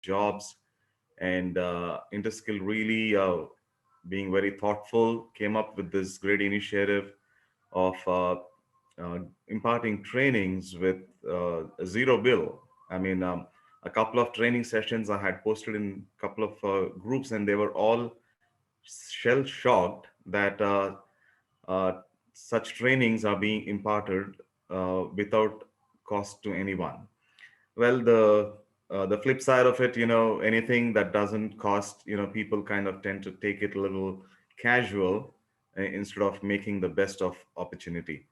jobs. And Interskill really being very thoughtful came up with this great initiative of imparting trainings with zero bill. I mean, a couple of training sessions I had posted in a couple of groups, and they were all shell shocked that uh, such trainings are being imparted without cost to anyone. Well, the flip side of it, anything that doesn't cost, people kind of tend to take it a little casual instead of making the best of opportunity.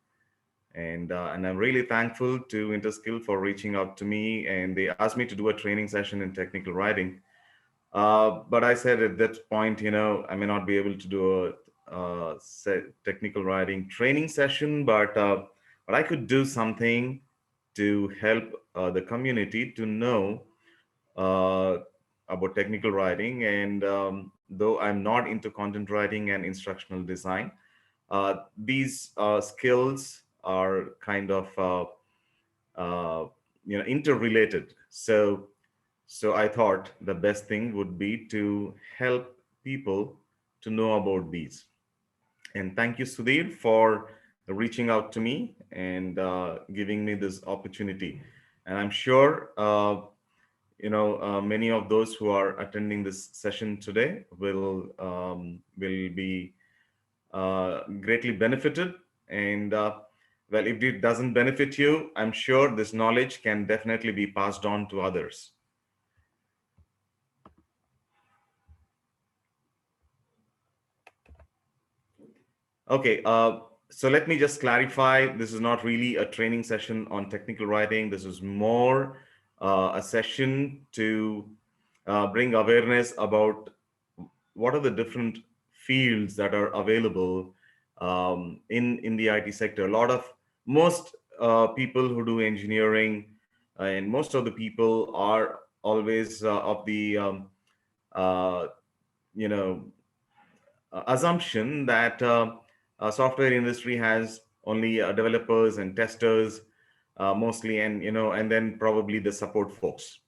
And I'm really thankful to Interskill for reaching out to me, and they asked me to do a training session in technical writing. But I said at that point, I may not be able to do a technical writing training session, but I could do something to help the community to know uh, about technical writing. And though I'm not into content writing and instructional design, these skills are kind of interrelated. So I thought the best thing would be to help people to know about these. And thank you, Sudhir, for reaching out to me and giving me this opportunity. And I'm sure many of those who are attending this session today will be greatly benefited. And well, if it doesn't benefit you, I'm sure this knowledge can definitely be passed on to others. Okay, so let me just clarify. This is not really a training session on technical writing. This is more a session to bring awareness about what are the different fields that are available in the IT sector. Most people who do engineering and most of the people are always of the uh, you know assumption that software industry has only developers and testers mostly, and and then probably the support folks.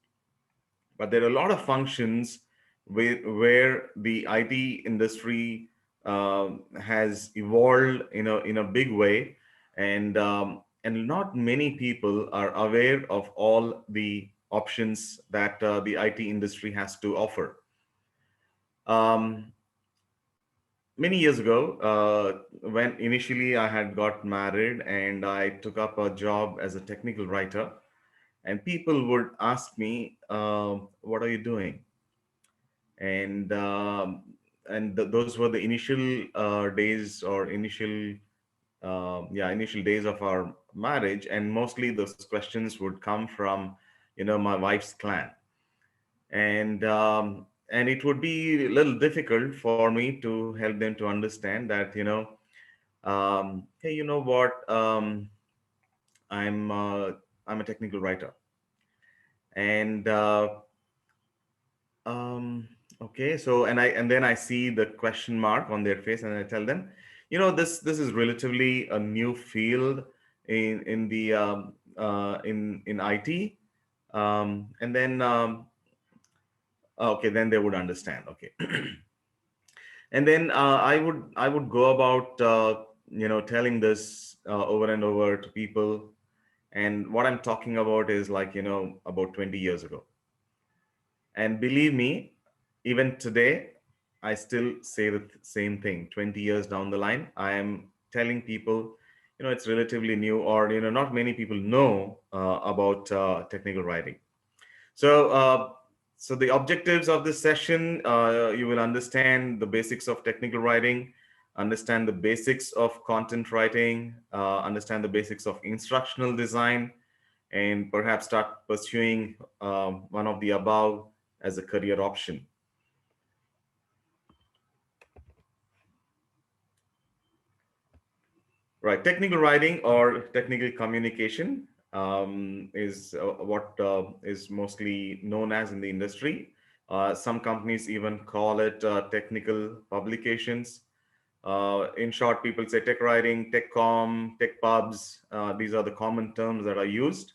But there are a lot of functions where the IT industry has evolved in a big way, and not many people are aware of all the options that the IT industry has to offer. Um, Many years ago, when initially I had got married and I took up a job as a technical writer, and people would ask me, "What are you doing?" And those were the initial days or initial days of our marriage, and mostly those questions would come from, my wife's clan, and it would be a little difficult for me to help them to understand that, hey, you know what, i'm uh, I'm a technical writer. And um okay, so and then I see the question mark on their face, and I tell them, this is relatively a new field in the in IT. And then okay, then they would understand. Okay. And then I would go about telling this over and over to people. And what I'm talking about is, like, about 20 years ago. And believe me, even today, I still say the same thing. 20 years down the line, I am telling people, it's relatively new, or not many people know about technical writing. So, so the objectives of this session, you will understand the basics of technical writing, understand the basics of content writing, understand the basics of instructional design, and perhaps start pursuing one of the above as a career option. Right, technical writing or technical communication is what is mostly known as in the industry. Some companies even call it technical publications. In short, people say tech writing, tech com, tech pubs. These are the common terms that are used.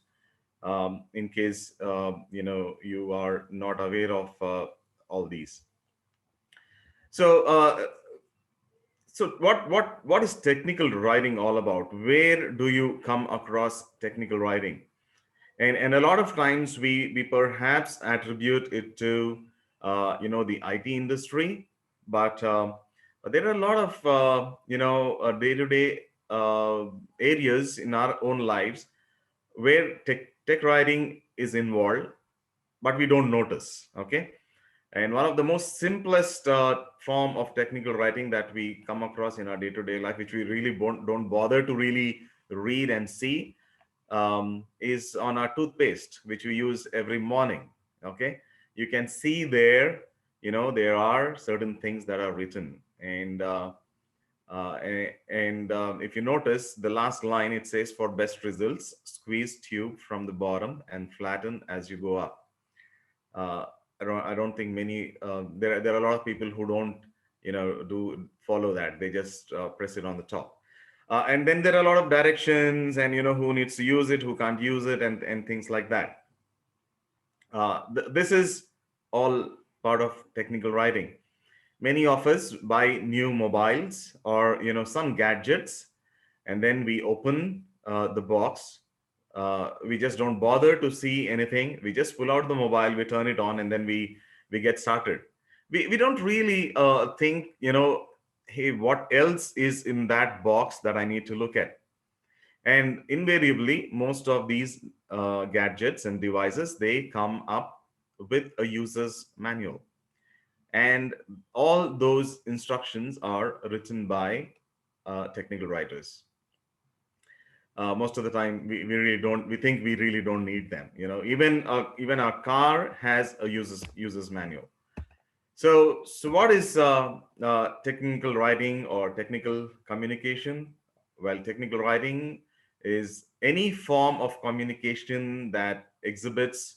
in case you are not aware of all these. So what is technical writing all about? Where do you come across technical writing? And a lot of times we perhaps attribute it to the IT industry, but there are a lot of day-to-day uh, areas in our own lives where tech writing is involved, but we don't notice. Okay, and one of the most simplest form of technical writing that we come across in our day-to-day life, which we really don't bother to really read and see, is on our toothpaste, which we use every morning. Okay, you can see there, there are certain things that are written, and if you notice the last line, it says, "For best results, squeeze tube from the bottom and flatten as you go up." uh, I don't think many there are a lot of people who don't do follow that. They just press it on the top, and then there are a lot of directions, and who needs to use it, who can't use it, and things like that. This is all part of technical writing. Many of us buy new mobiles or some gadgets, and then we open the box. We just don't bother to see anything. We just pull out the mobile, we turn it on, and then we get started. We don't really think, hey, what else is in that box that I need to look at? And invariably, most of these gadgets and devices, they come up with a user's manual, and all those instructions are written by technical writers. Most of the time we really don't, we think we really don't need them. Even our car has a user's manual. So what is technical writing or technical communication? Well, technical writing is any form of communication that exhibits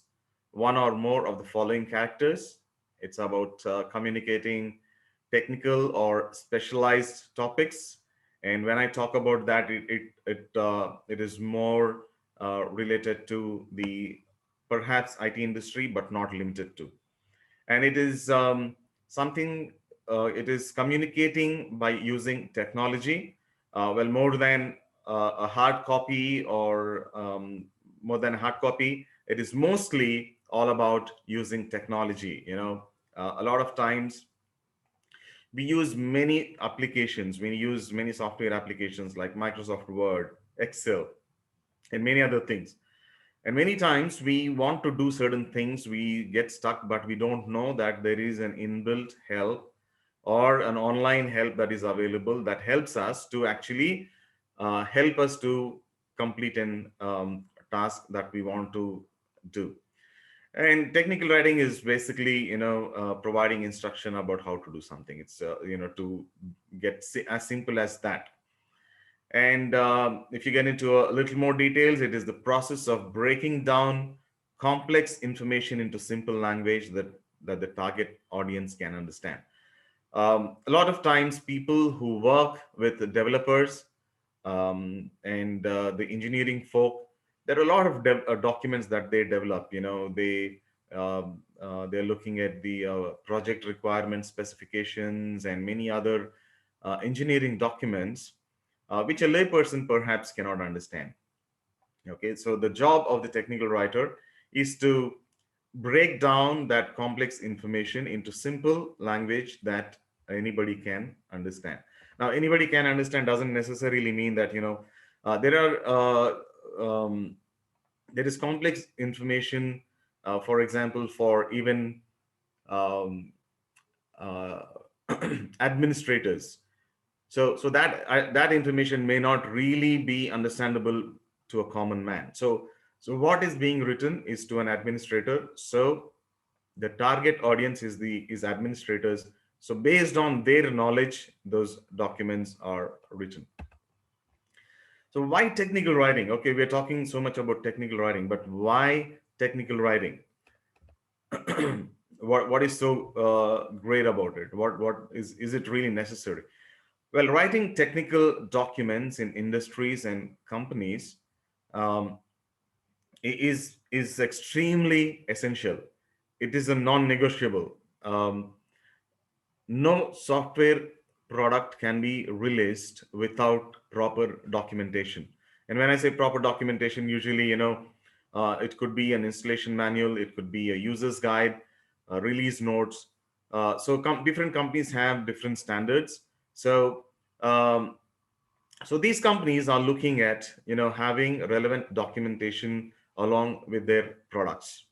one or more of the following characters. It's about communicating technical or specialized topics. And when I talk about that, it is more related to the perhaps IT industry, but not limited to. And it is something, it is communicating by using technology. Well, more than a hard copy, or more than a hard copy, it is mostly all about using technology. A lot of times we use many applications, we use many software applications like Microsoft Word, Excel, and many other things. And many times we want to do certain things, we get stuck, but we don't know that there is an inbuilt help or an online help that is available that helps us to actually help us to complete an task that we want to do. And technical writing is basically, providing instruction about how to do something. It's to get as simple as that. And if you get into a little more details, it is the process of breaking down complex information into simple language that the target audience can understand. A lot of times, people who work with the developers and the engineering folk, there are a lot of documents that they develop. They're looking at the project requirement specifications and many other engineering documents, which a layperson perhaps cannot understand. Okay, so the job of the technical writer is to break down that complex information into simple language that anybody can understand. Now, anybody can understand doesn't necessarily mean that there are there is complex information, for example, for even um, uh, administrators. So that information may not really be understandable to a common man. So what is being written is to an administrator. So the target audience is administrators. So based on their knowledge, those documents are written. So why technical writing? Okay, we're talking so much about technical writing, but why technical writing? What is so great about it? What is it really necessary? Well, writing technical documents in industries and companies, um, is extremely essential. It is a non-negotiable. No software product can be released without proper documentation. And when I say proper documentation, usually, it could be an installation manual, it could be a user's guide, release notes. Different companies have different standards. Um, so these companies are looking at, having relevant documentation along with their products.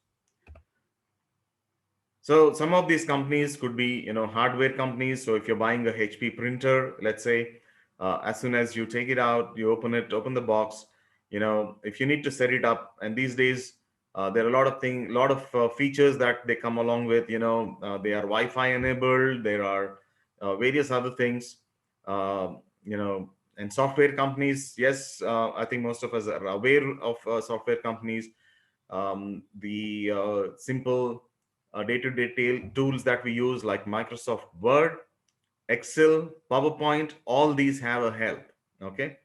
So some of these companies could be, hardware companies. So if you're buying a HP printer, let's say, as soon as you take it out, you open the box, if you need to set it up, and these days there are a lot of features that they come along with. They are Wi-Fi enabled. There are various other things, uh, and software companies. Yes, I think most of us are aware of software companies. The simple day-to-day tools that we use, like Microsoft Word, Excel, PowerPoint, all these have a help. Okay,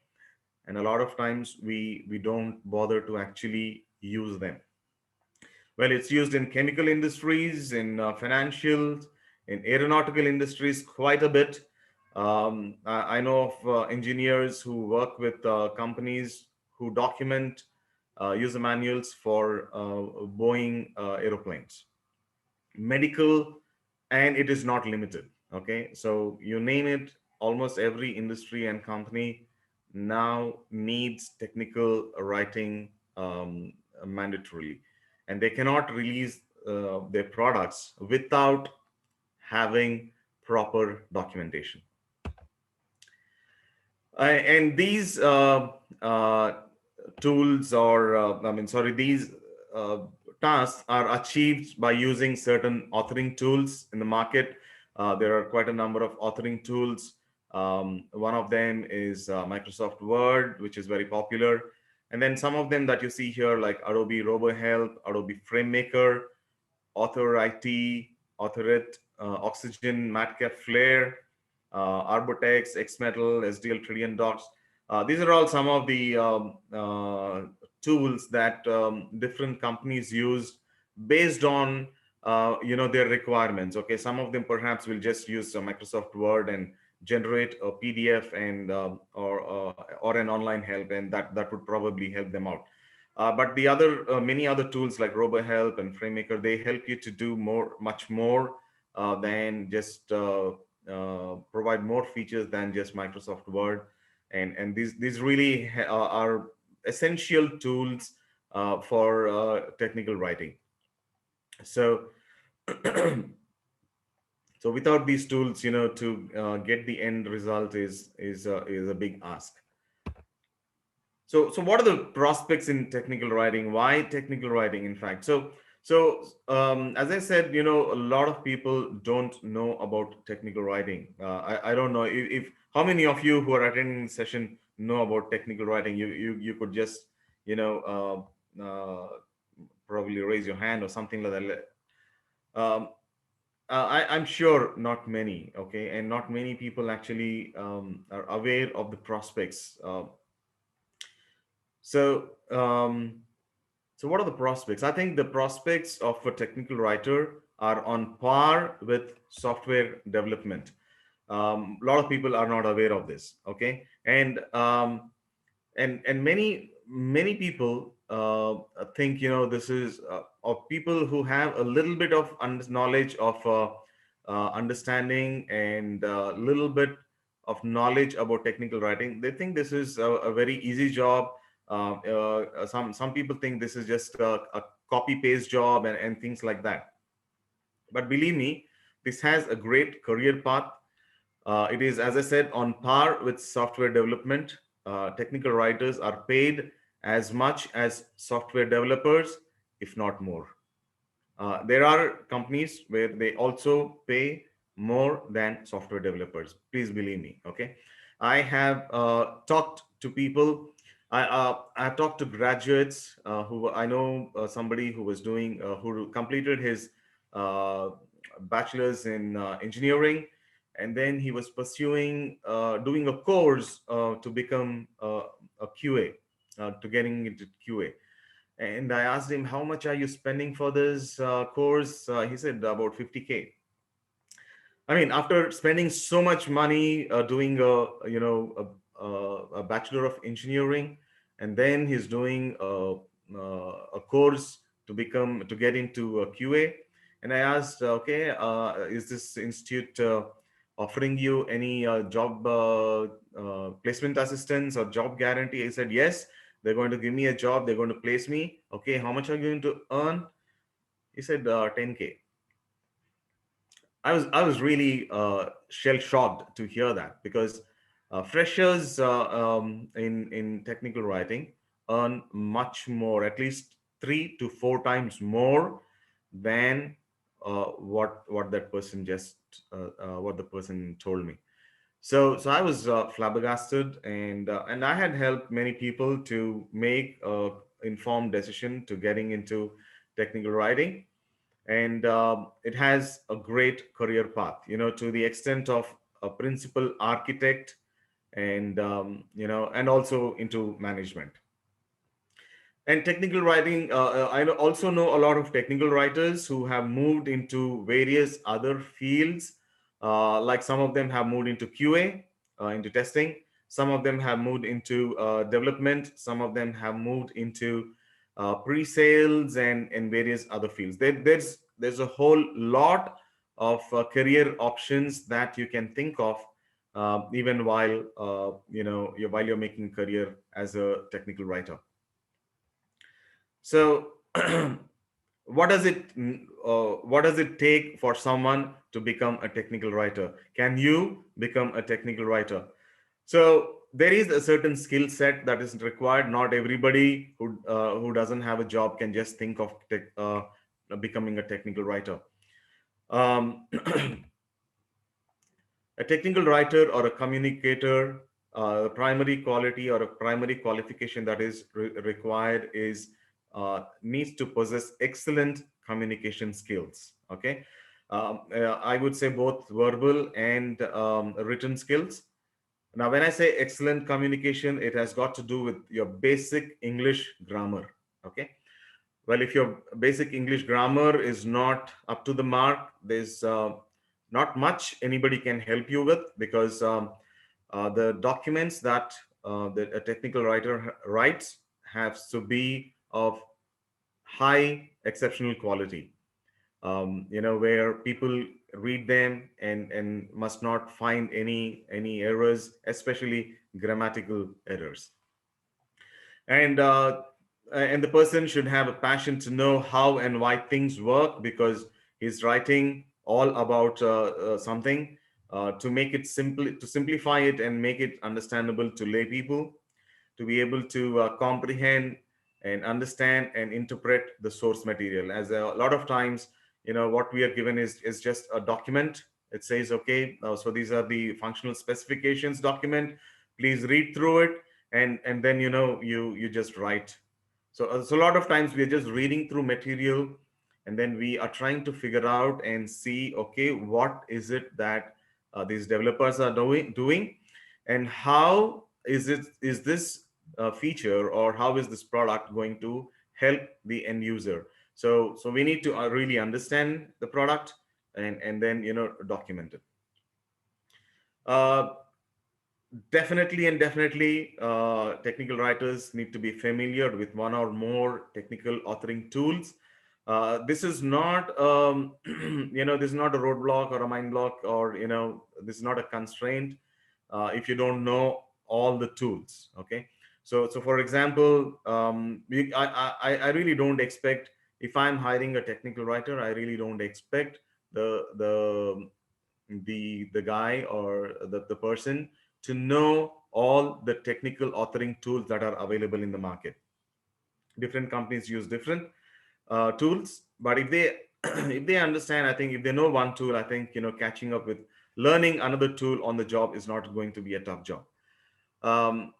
and a lot of times we don't bother to actually use them. Well, it's used in chemical industries, in financials, in aeronautical industries quite a bit. I know of engineers who work with companies who document user manuals for Boeing aeroplanes, medical, and it is not limited. Okay, so you name it, almost every industry and company now needs technical writing mandatorily, and they cannot release their products without having proper documentation. And these tools, or these uh, tasks are achieved by using certain authoring tools in the market. There are quite a number of authoring tools. One of them is Microsoft Word, which is very popular. And then some of them that you see here, like Adobe RoboHelp, Adobe FrameMaker, Author IT, Authorit, Oxygen, Matcap Flare, Arbortex, XMetal, SDL Trillion Docs. These are all some of the tools that different companies use based on their requirements. Okay, some of them perhaps will just use Microsoft Word and generate a PDF and or an online help, and that would probably help them out. But the other many other tools like RoboHelp and FrameMaker, they help you to do much more than just provide more features than just Microsoft Word, and these really are essential tools for technical writing. So so without these tools, to get the end result is a big ask. So what are the prospects in technical writing? Why technical writing, in fact? As I said, a lot of people don't know about technical writing. I don't know if how many of you who are attending the session know about technical writing. You could just, you know, probably raise your hand or something like that. I'm sure not many, okay, and not many people actually are aware of the prospects. So, um, so what are the prospects? I think the prospects of a technical writer are on par with software development. A lot of people are not aware of this. Okay, and many people think, this is of people who have a little bit of knowledge of understanding and a little bit of knowledge about technical writing. They think this is a very easy job. Some people think this is just a copy paste job, and things like that. But believe me, this has a great career path. It is, as I said, on par with software development. Technical writers are paid as much as software developers, if not more. There are companies where they also pay more than software developers. Please believe me. Okay, I have talked to people. I have talked to graduates who I know somebody who was doing who completed his uh, bachelor's in engineering, and then he was pursuing doing a course to become a QA, to getting into QA. And I asked him, how much are you spending for this course? He said about 50K. I mean, after spending so much money doing a bachelor of engineering, and then he's doing a course to get into a QA. And I asked, okay, is this institute offering you any job placement assistance or job guarantee? He said yes. They're going to give me a job. They're going to place me. Okay, how much are you going to earn? He said 10K. I was really shell shocked to hear that, because freshers in technical writing earn much more, at least 3 to 4 times more than what that person just what the person told me. So I was flabbergasted, and I had helped many people to make a informed decision to getting into technical writing. And it has a great career path, to the extent of a principal architect, and and also into management. And technical writing, also know a lot of technical writers who have moved into various other fields. Like some of them have moved into QA, into testing. Some of them have moved into development. Some of them have moved into pre-sales and various other fields. There's a whole lot of career options that you can think of, even while you're making career as a technical writer. So, what does it take for someone to become a technical writer? Can you become a technical writer? So there is a certain skill set that is required. Not everybody who doesn't have a job can just think of becoming a technical writer. Um, a technical writer or a communicator, the primary quality or a primary qualification that is required is needs to possess excellent communication skills. Okay, I would say both verbal and written skills. Now, when I say excellent communication, it has got to do with your basic English grammar. Okay, well, if your basic English grammar is not up to the mark, there's not much anybody can help you with, because the documents that a technical writer writes have to be of high exceptional quality, where people read them and must not find any errors, especially grammatical errors. And uh, and the person should have a passion to know how and why things work, because he's writing all about something, to make it simple, to simplify it and make it understandable to lay people, to be able to comprehend and understand and interpret the source material. As a lot of times, what we are given is just a document. It says, okay, so these are the functional specifications document, please read through it, and then you just write. So a lot of times we're just reading through material, and then we are trying to figure out and see, okay, what is it that these developers are doing, and how is this feature, or how is this product going to help the end user. So we need to really understand the product, and then document it. uh, Definitely, technical writers need to be familiar with one or more technical authoring tools. This is not, this is not a roadblock or a mind block, or this is not a constraint if you don't know all the tools. Okay, so for example, I really don't expect, if I'm hiring a technical writer, I really don't expect the guy or the person to know all the technical authoring tools that are available in the market. Different companies use different tools, but if they if they understand, I think if they know one tool, I think catching up with learning another tool on the job is not going to be a tough job. um,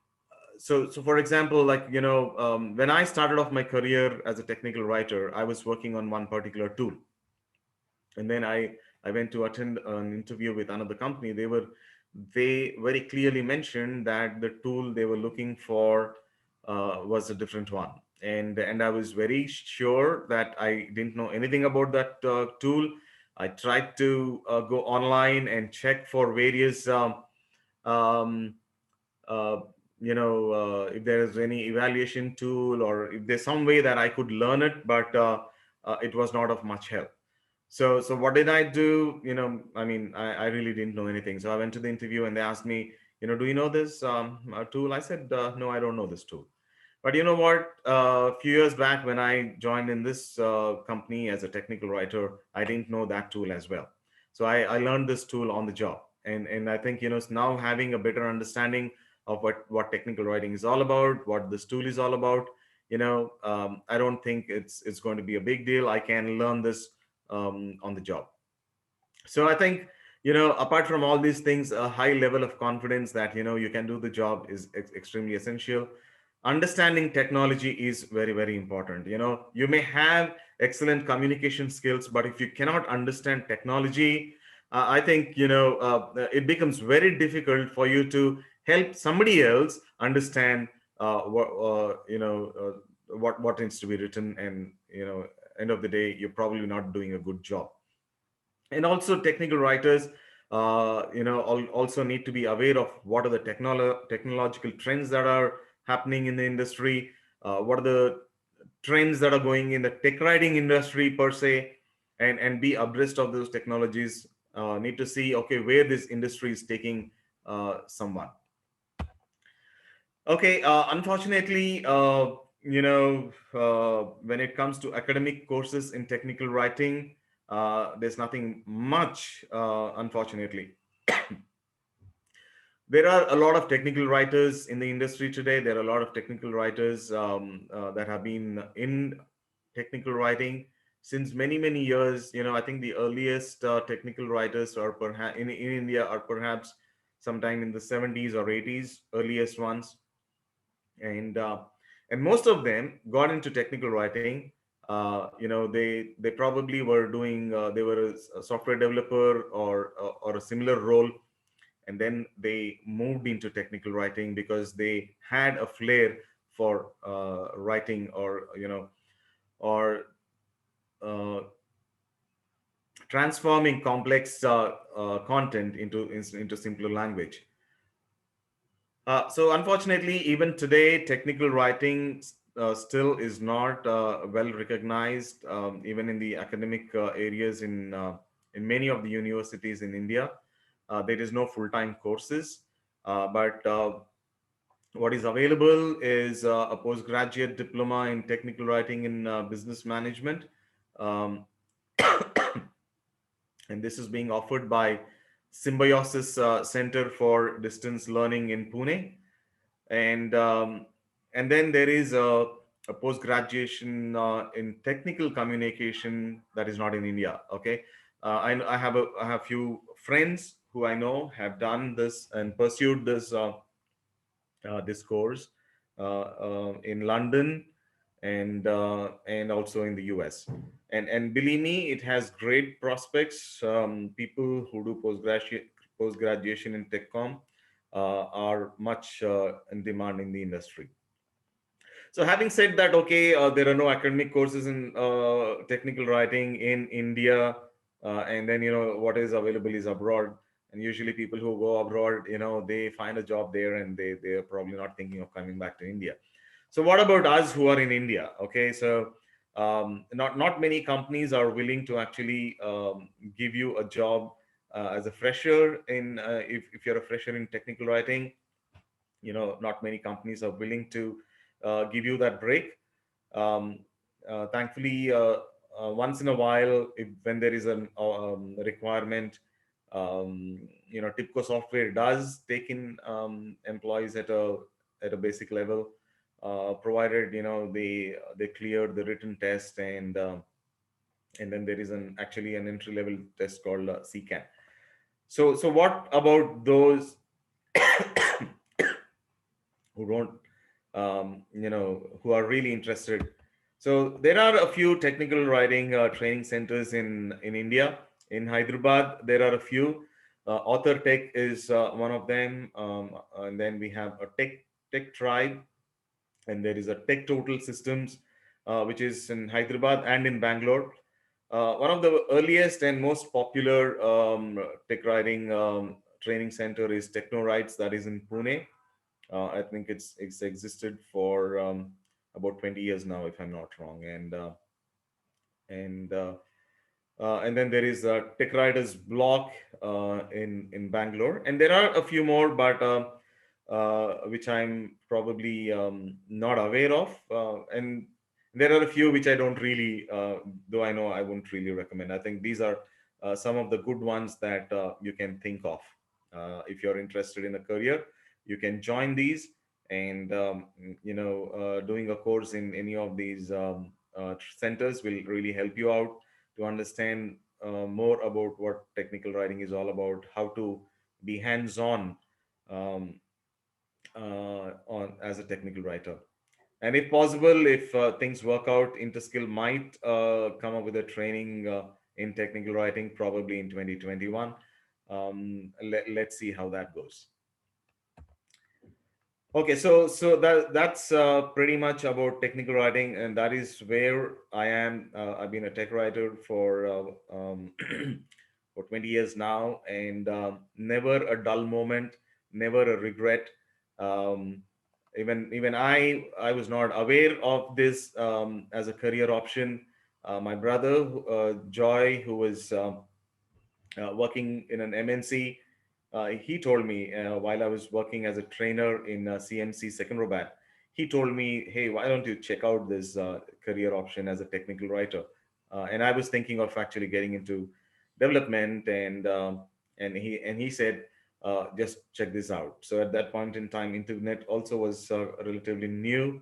so for example, like when I started off my career as a technical writer, I was working on one particular tool, and then I went to attend an interview with another company. They very clearly mentioned that the tool they were looking for was a different one. and I was very sure that I didn't know anything about that tool. I tried to go online and check for various um, uh, if there is any evaluation tool, or if there's some way that I could learn it, but it was not of much help. So what did I do? I mean, I really didn't know anything. So I went to the interview and they asked me, do you know this tool? I said, no, I don't know this tool. But you know what? A few years back, when I joined in this company as a technical writer, I didn't know that tool as well. So I learned this tool on the job, and I think now having a better understanding of what technical writing is all about, what this tool is all about. I don't think it's going to be a big deal. I can learn this on the job. So I think, apart from all these things, a high level of confidence that you can do the job is extremely essential. Understanding technology is very, very important. You may have excellent communication skills, but if you cannot understand technology, I think it becomes very difficult for you to help somebody else understand what needs to be written. And end of the day, you're probably not doing a good job. And also, technical writers also need to be aware of what are the technological trends that are happening in the industry. What are the trends that are going in the tech writing industry per se, and be abreast of those technologies. Need to see, okay, where this industry is taking someone. Okay, unfortunately, when it comes to academic courses in technical writing, there's nothing much, unfortunately. There are a lot of technical writers in the industry today. There are a lot of technical writers that have been in technical writing since many, many years. I think the earliest technical writers are perhaps in India are perhaps sometime in the 70s or 80s, earliest ones. And uh, and most of them got into technical writing. They probably were doing, they were a software developer, or a similar role, and then they moved into technical writing because they had a flair for writing, or uh, transforming complex content into simpler language. So unfortunately, even today, technical writing still is not well recognized, even in the academic areas in many of the universities in India. There is no full-time courses, but what is available is a postgraduate diploma in technical writing in business management, um, and this is being offered by Symbiosis Center for Distance Learning in Pune. And um, and then there is a post graduation in technical communication that is not in India. Okay, I have few friends who I know have done this and pursued this course in London, and also in the US. And believe me, it has great prospects. People who do post graduation in TechCom are much in demand in the industry. So having said that, okay, there are no academic courses in technical writing in India, and then what is available is abroad. And usually, people who go abroad, they find a job there, and they are probably not thinking of coming back to India. So what about us who are in India? Okay, so not many companies are willing to actually give you a job as a fresher in if you're a fresher in technical writing. Not many companies are willing to give you that break. um, Thankfully, once in a while, when there is a requirement, TIPCO software does take in employees at a basic level, provided they clear the written test, and then there is an entry level test called CCAN. So what about those who don't, who are really interested? So there are a few technical writing training centers in India. In Hyderabad, there are a few. Author Tech is one of them, and then we have a Tech Tribe, and there is a Tech Total Systems, which is in Hyderabad and in Bangalore. One of the earliest and most popular tech writing training center is TechnoRights, that is in Pune. I think it's existed for about 20 years now, if I'm not wrong, and and then there is a Tech Riders block in Bangalore, and there are a few more, but which I'm probably not aware of, and there are a few which I don't really, though I know I wouldn't really recommend. I think these are some of the good ones that you can think of. If you're interested in a career, you can join these, and doing a course in any of these centers will really help you out to understand more about what technical writing is all about, how to be hands-on um, on as a technical writer. And if possible, if things work out, Interskill might come up with a training in technical writing, probably in 2021. Let's see how that goes. Okay, so that's pretty much about technical writing, and that is where I am. I've been a tech writer for for 20 years now, and never a dull moment, never a regret. Um, even I was not aware of this as a career option. My brother Joy, who was working in an MNC, he told me while I was working as a trainer in CMC Secunderabad, he told me, "Hey, why don't you check out this career option as a technical writer?" And I was thinking of actually getting into development, and he said, "Just check this out." So at that point in time, internet also was relatively new.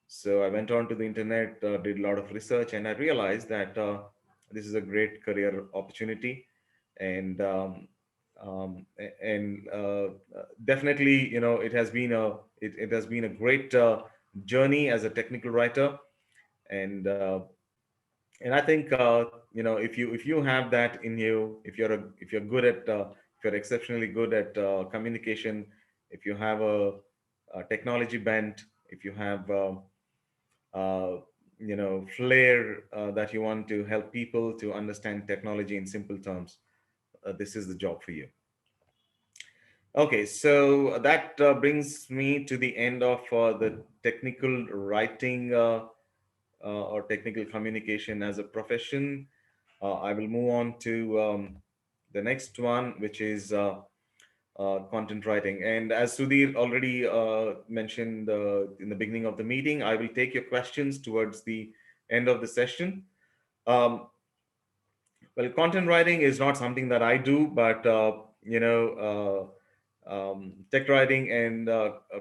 So I went on to the internet, did a lot of research, and I realized that this is a great career opportunity, and definitely, it has been it has been a great journey as a technical writer, and I think if you have that in you, if you're good at if you're exceptionally good at communication, if you have a technology bent, if you have uh, flair that you want to help people to understand technology in simple terms, this is the job for you. Okay, so that brings me to the end of the technical writing or technical communication as a profession. I will move on to the next one, which is content writing. And as Sudhir already mentioned in the beginning of the meeting, I will take your questions towards the end of the session. Um, well, content writing is not something that I do, but tech writing and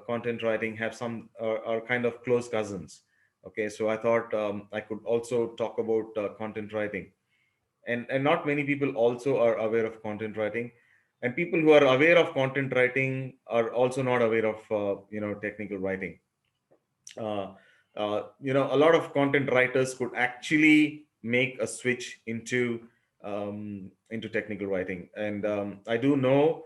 content writing have some are kind of close cousins. Okay, so I thought I could also talk about content writing, and not many people also are aware of content writing, and people who are aware of content writing are also not aware of technical writing. A lot of content writers could actually make a switch into technical writing, and I do know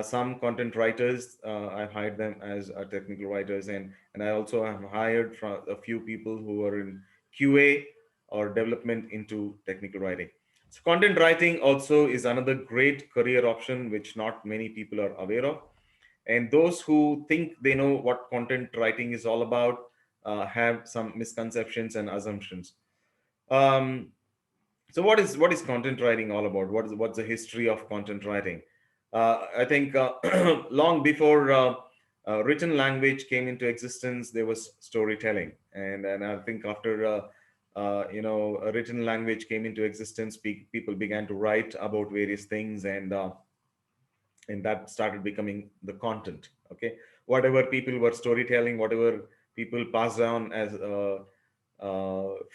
some content writers. I've hired them as technical writers, and I also have hired from a few people who are in QA or development into technical writing. So content writing also is another great career option which not many people are aware of, and those who think they know what content writing is all about have some misconceptions and assumptions. um, so what is content writing all about? What's the history of content writing? I think long before written language came into existence, there was storytelling, and I think after a written language came into existence, people began to write about various things, and that started becoming the content. Okay, whatever people were storytelling, whatever people passed down as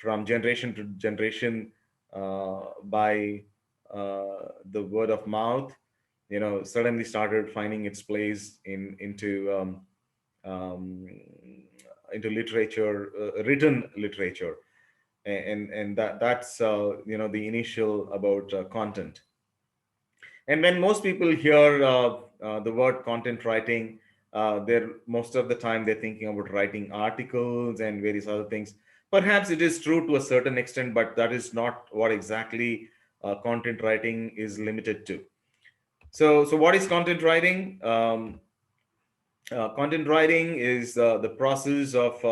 from generation to generation by the word of mouth, suddenly started finding its place um, into literature, written literature, and that's the initial about content. And when most people hear the word content writing, They're most of the time they're thinking about writing articles and various other things. Perhaps it is true to a certain extent, but that is not what exactly content writing is limited to. So what is content writing? Content writing is the process of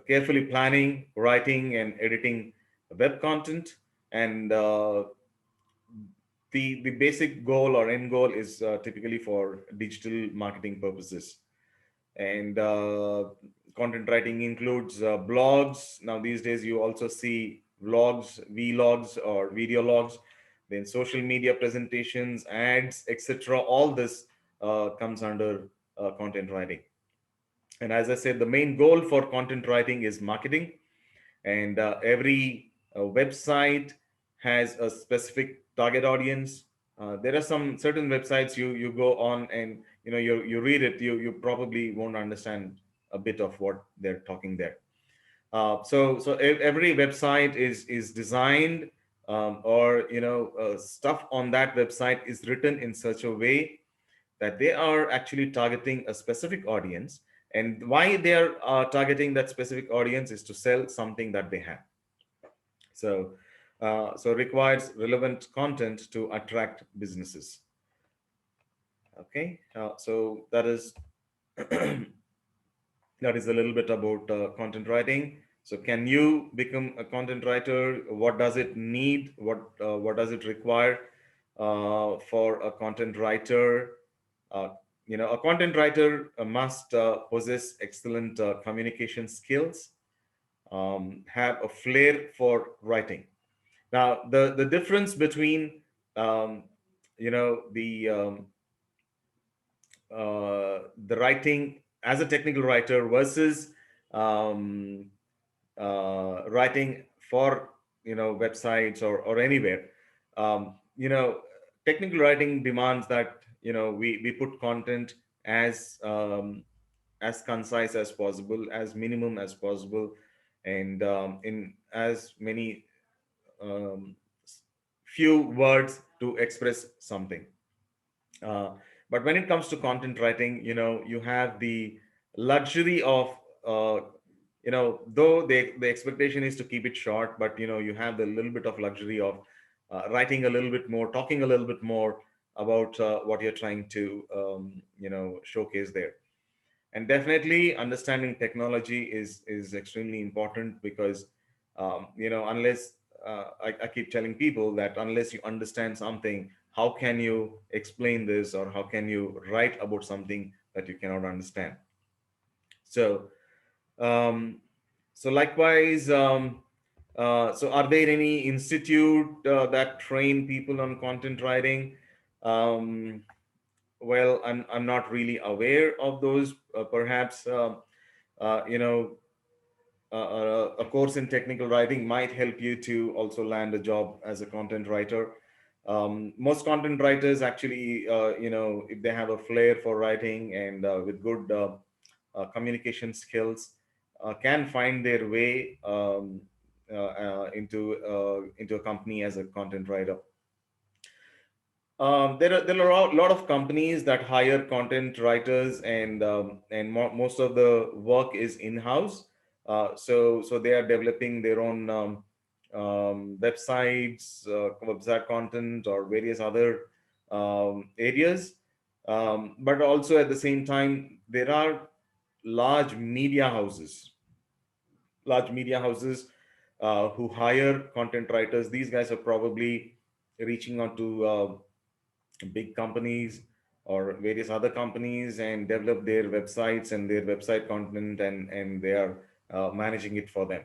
carefully planning, writing, and editing web content. And the basic goal or end goal is typically for digital marketing purposes. And content writing includes blogs. Now, these days, you also see vlogs, vlogs, or video logs, then social media presentations, ads, etc. All this comes under content writing. And as I said, the main goal for content writing is marketing, and every website has a specific target audience. There are some certain websites you go on, and you read it, you probably won't understand a bit of what they're talking there. Every website is designed, or stuff on that website is written in such a way that they are actually targeting a specific audience. And why they are targeting that specific audience is to sell something that they have. So requires relevant content to attract businesses. Okay, so that is a little bit about content writing. So can you become a content writer? What does it need? What does it require for a content writer? Uh, a content writer must possess excellent communication skills, have a flair for writing. Now, the difference between the the writing as a technical writer versus um, writing for websites or anywhere. Technical writing demands that we put content as concise as possible, as minimum as possible, and in as many um, few words to express something. uh, but when it comes to content writing, you have the luxury of though the expectation is to keep it short, but you have the little bit of luxury of writing a little bit more, talking a little bit more about what you're trying to showcase there. And definitely understanding technology is extremely important, because unless I keep telling people that unless you understand something, how can you explain this, or how can you write about something that you cannot understand? So um, so likewise, so are there any institute that train people on content writing? um, well, I'm not really aware of those. Perhaps uh, you know a course in technical writing might help you to also land a job as a content writer. Most content writers actually, if they have a flair for writing and with good communication skills, can find their way into a company as a content writer. There are a lot of companies that hire content writers, and most of the work is in house. So they are developing their own websites, website content, or various other areas. But also at the same time, there are large media houses, large media houses who hire content writers. These guys are probably reaching out to big companies or various other companies and develop their websites and their website content, and they are managing it for them.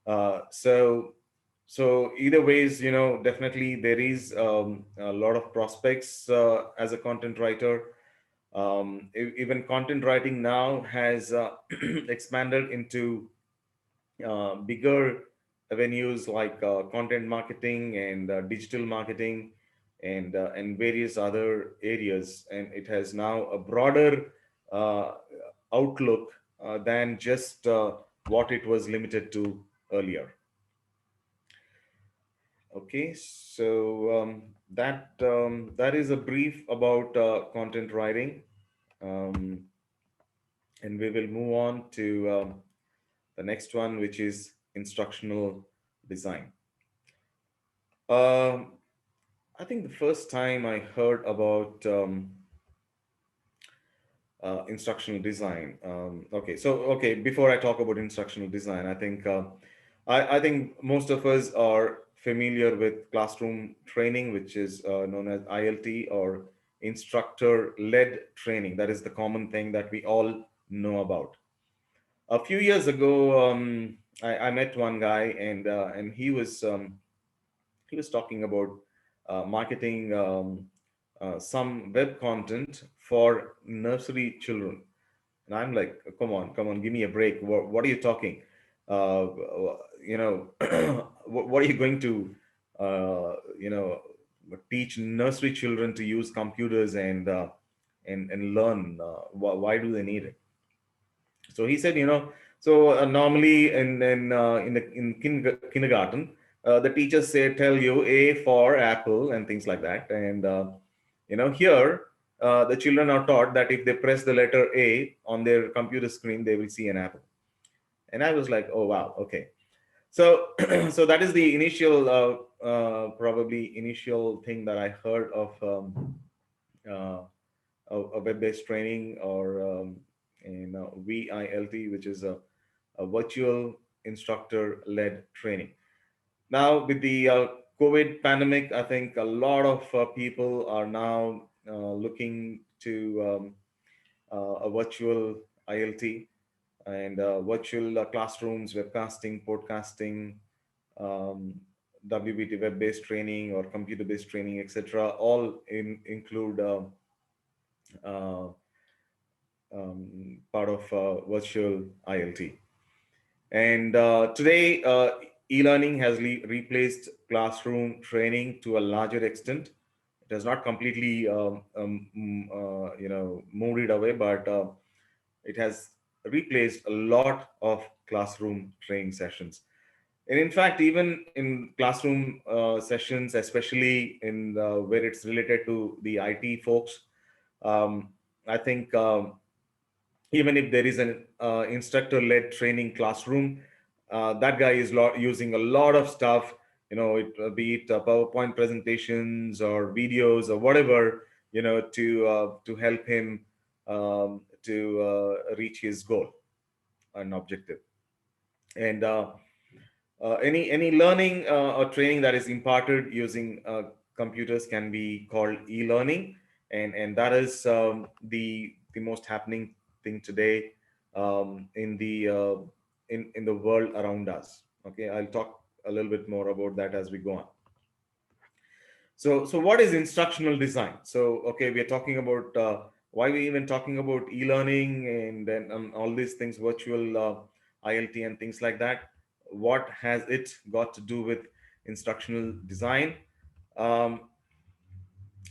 Uh, so so either ways, definitely there is a lot of prospects as a content writer. Even content writing now has expanded into bigger avenues like content marketing and digital marketing, and various other areas, and it has now a broader uh, outlook than just what it was limited to earlier. Okay, so that is a brief about content writing, um, and we will move on to the next one, which is instructional design. Um, I think the first time I heard about instructional design. Okay, before I talk about instructional design, I think most of us are familiar with classroom training, which is known as ILT, or instructor-led training. That is the common thing that we all know about. A few years ago, I met one guy, and he was talking about marketing some web content for nursery children. And I'm like, come on, give me a break. What are you talking? Uh, you know, what are you going to, you know, teach nursery children to use computers and learn? Why do they need it? So he said, normally in kindergarten, the teachers say tell you A for apple and things like that, and here the children are taught that if they press the letter A on their computer screen, they will see an apple. And I was like, oh wow, okay. So so that is the initial probably initial thing that I heard of uh, a web-based training, or VILT, which is a virtual instructor-led training. Now, with the COVID pandemic, I think a lot of people are now looking to a virtual ILT and virtual classrooms, webcasting, podcasting, um, WBT, web-based training or computer-based training, etc. All include uh, part of virtual ILT. And today, e-learning has replaced classroom training to a larger extent. It has not completely, moved it away, but it has replaced a lot of classroom training sessions. And in fact, even in classroom sessions, especially in where it's related to the IT folks, um, I think even if there is an instructor-led training classroom, that guy is using a lot of stuff, be it PowerPoint presentations or videos or whatever, to help him to reach his goal and objective. And any learning or training that is imparted using computers can be called e-learning, and that is the most happening thing today in the world around us. Okay, I'll talk a little bit more about that as we go on. So what is instructional design? So, okay, we are talking about why we even talking about e-learning and then all these things, virtual ILT and things like that. What has it got to do with instructional design? Um,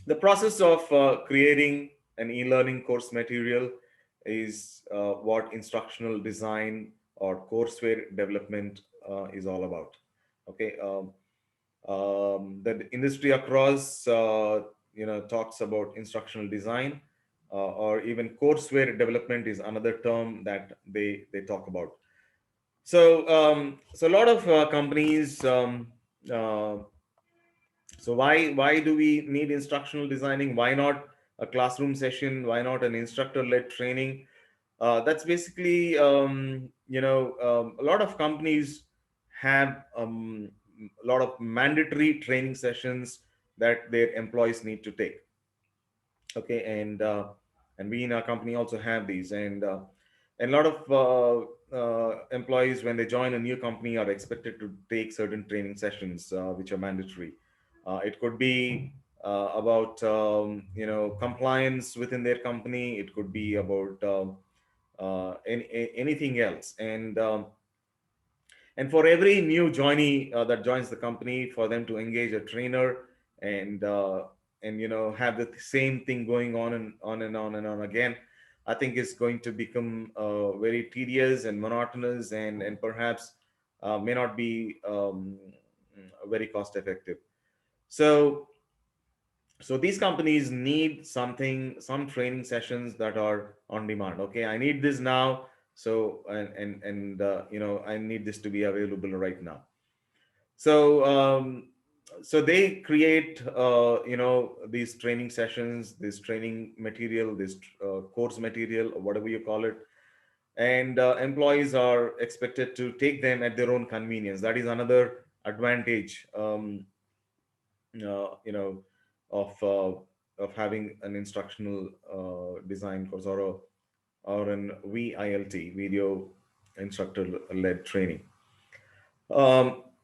the process of creating an e-learning course material is what instructional design or courseware development is all about. Okay. The industry across talks about instructional design, or even courseware development is another term that they talk about. So a lot of companies, uh, so why do we need instructional designing? Why not a classroom session? Why not an instructor led training? That's basically, a lot of companies have a lot of mandatory training sessions that their employees need to take. Okay, and we in our company also have these, and a lot of employees, when they join a new company, are expected to take certain training sessions which are mandatory. It could be about compliance within their company. It could be about anything else. And for every new joinee that joins the company, for them to engage a trainer and have the same thing going on and on and on and on again, I think it's going to become very tedious and monotonous, and perhaps may not be very cost effective. So these companies need some training sessions that are on demand. Okay, I need this now. So I need this to be available right now. So they create these training sessions, this training material, this course material, or whatever you call it, and employees are expected to take them at their own convenience. That is another advantage, you know, of having an instructional design course, or an VILT, video instructor led training.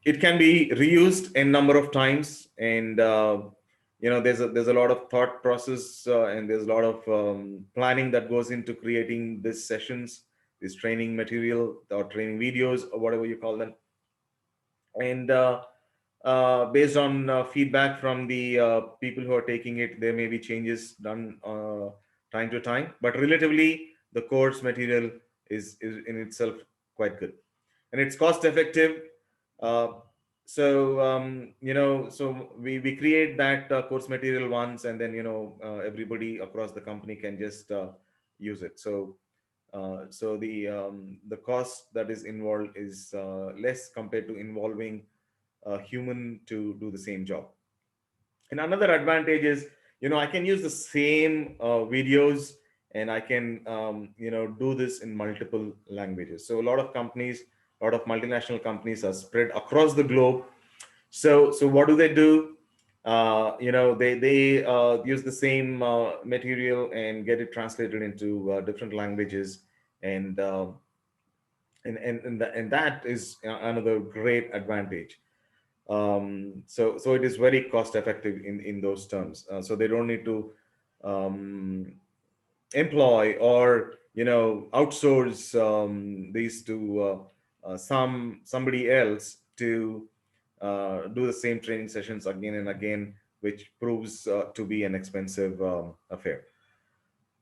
It can be reused a number of times, and there's a lot of thought process, and there's a lot of planning that goes into creating these sessions, this training material or training videos or whatever you call them. And based on feedback from the people who are taking it, there may be changes done time to time, but relatively the course material is in itself quite good, and it's cost effective. uh, so we create that course material once, and then everybody across the company can just use it. So the cost that is involved is less compared to involving a human to do the same job. And another advantage is, I can use the same videos, and I can do this in multiple languages. So a lot of companies, a lot of multinational companies are spread across the globe. So what do? They use the same material and get it translated into different languages, and and that is another great advantage. So it is very cost effective in those terms. So they don't need to um, employ or outsource these to somebody else to do the same training sessions again and again, which proves to be an expensive affair.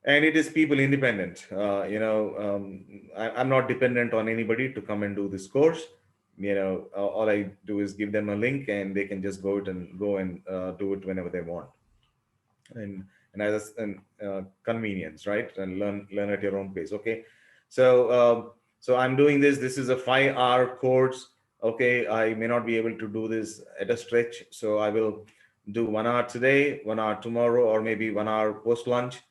And it is people independent. I'm not dependent on anybody to come and do this course. All I do is give them a link, and they can just go and do it whenever they want, and convenience, right? And learn at your own pace. Okay, so I'm doing this. This is a 5-hour course. Okay, I may not be able to do this at a stretch, so I will do 1 hour today, 1 hour tomorrow, or maybe 1 hour post lunch.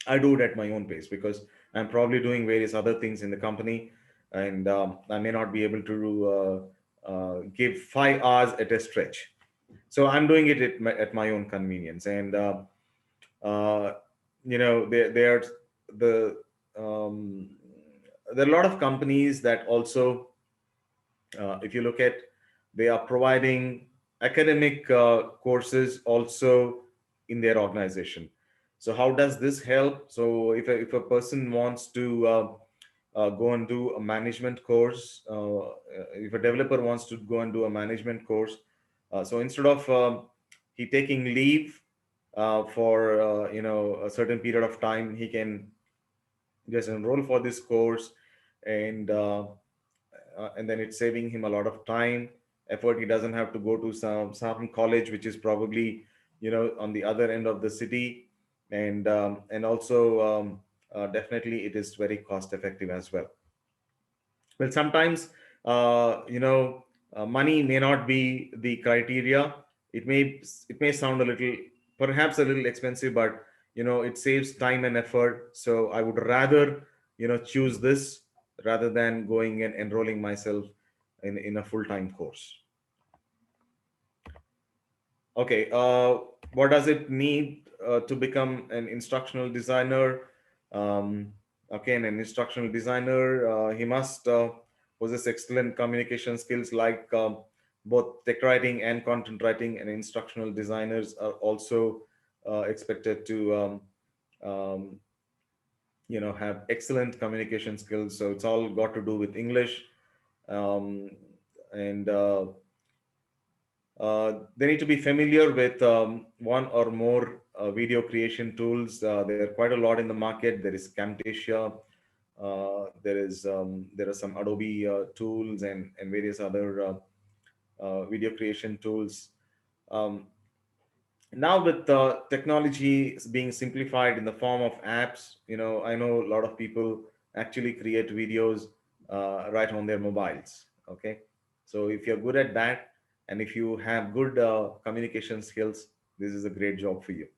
I do it at my own pace because I'm probably doing various other things in the company, and I may not be able to give 5 hours at a stretch. So I'm doing it at my own convenience, and uh, there the um, there are a lot of companies that also, if you look at, they are providing academic courses also in their organization. So how does this help? So if a person wants to go and do a management course, if a developer wants to go and do a management course, so instead of he taking leave for a certain period of time, he can just enroll for this course, and and then it's saving him a lot of time, effort. He doesn't have to go to some college which is probably on the other end of the city, and also definitely it is very cost effective as well. Well, sometimes money may not be the criteria. It may sound a little, perhaps a little expensive, but it saves time and effort. So I would rather choose this rather than going and enrolling myself in a full-time course. Okay, what does it need to become an instructional designer? Um, okay, and an instructional designer, he must possess excellent communication skills, like both tech writing and content writing. And instructional designers are also expected to um, have excellent communication skills. So it's all got to do with English, um, and they need to be familiar with one or more video creation tools. There are quite a lot in the market. There is Camtasia, There are some Adobe tools and various other video creation tools. Um, Now with technology being simplified in the form of apps, I know a lot of people actually create videos right on their mobiles. Okay, so if you're good at that, and if you have good communication skills, this is a great job for you.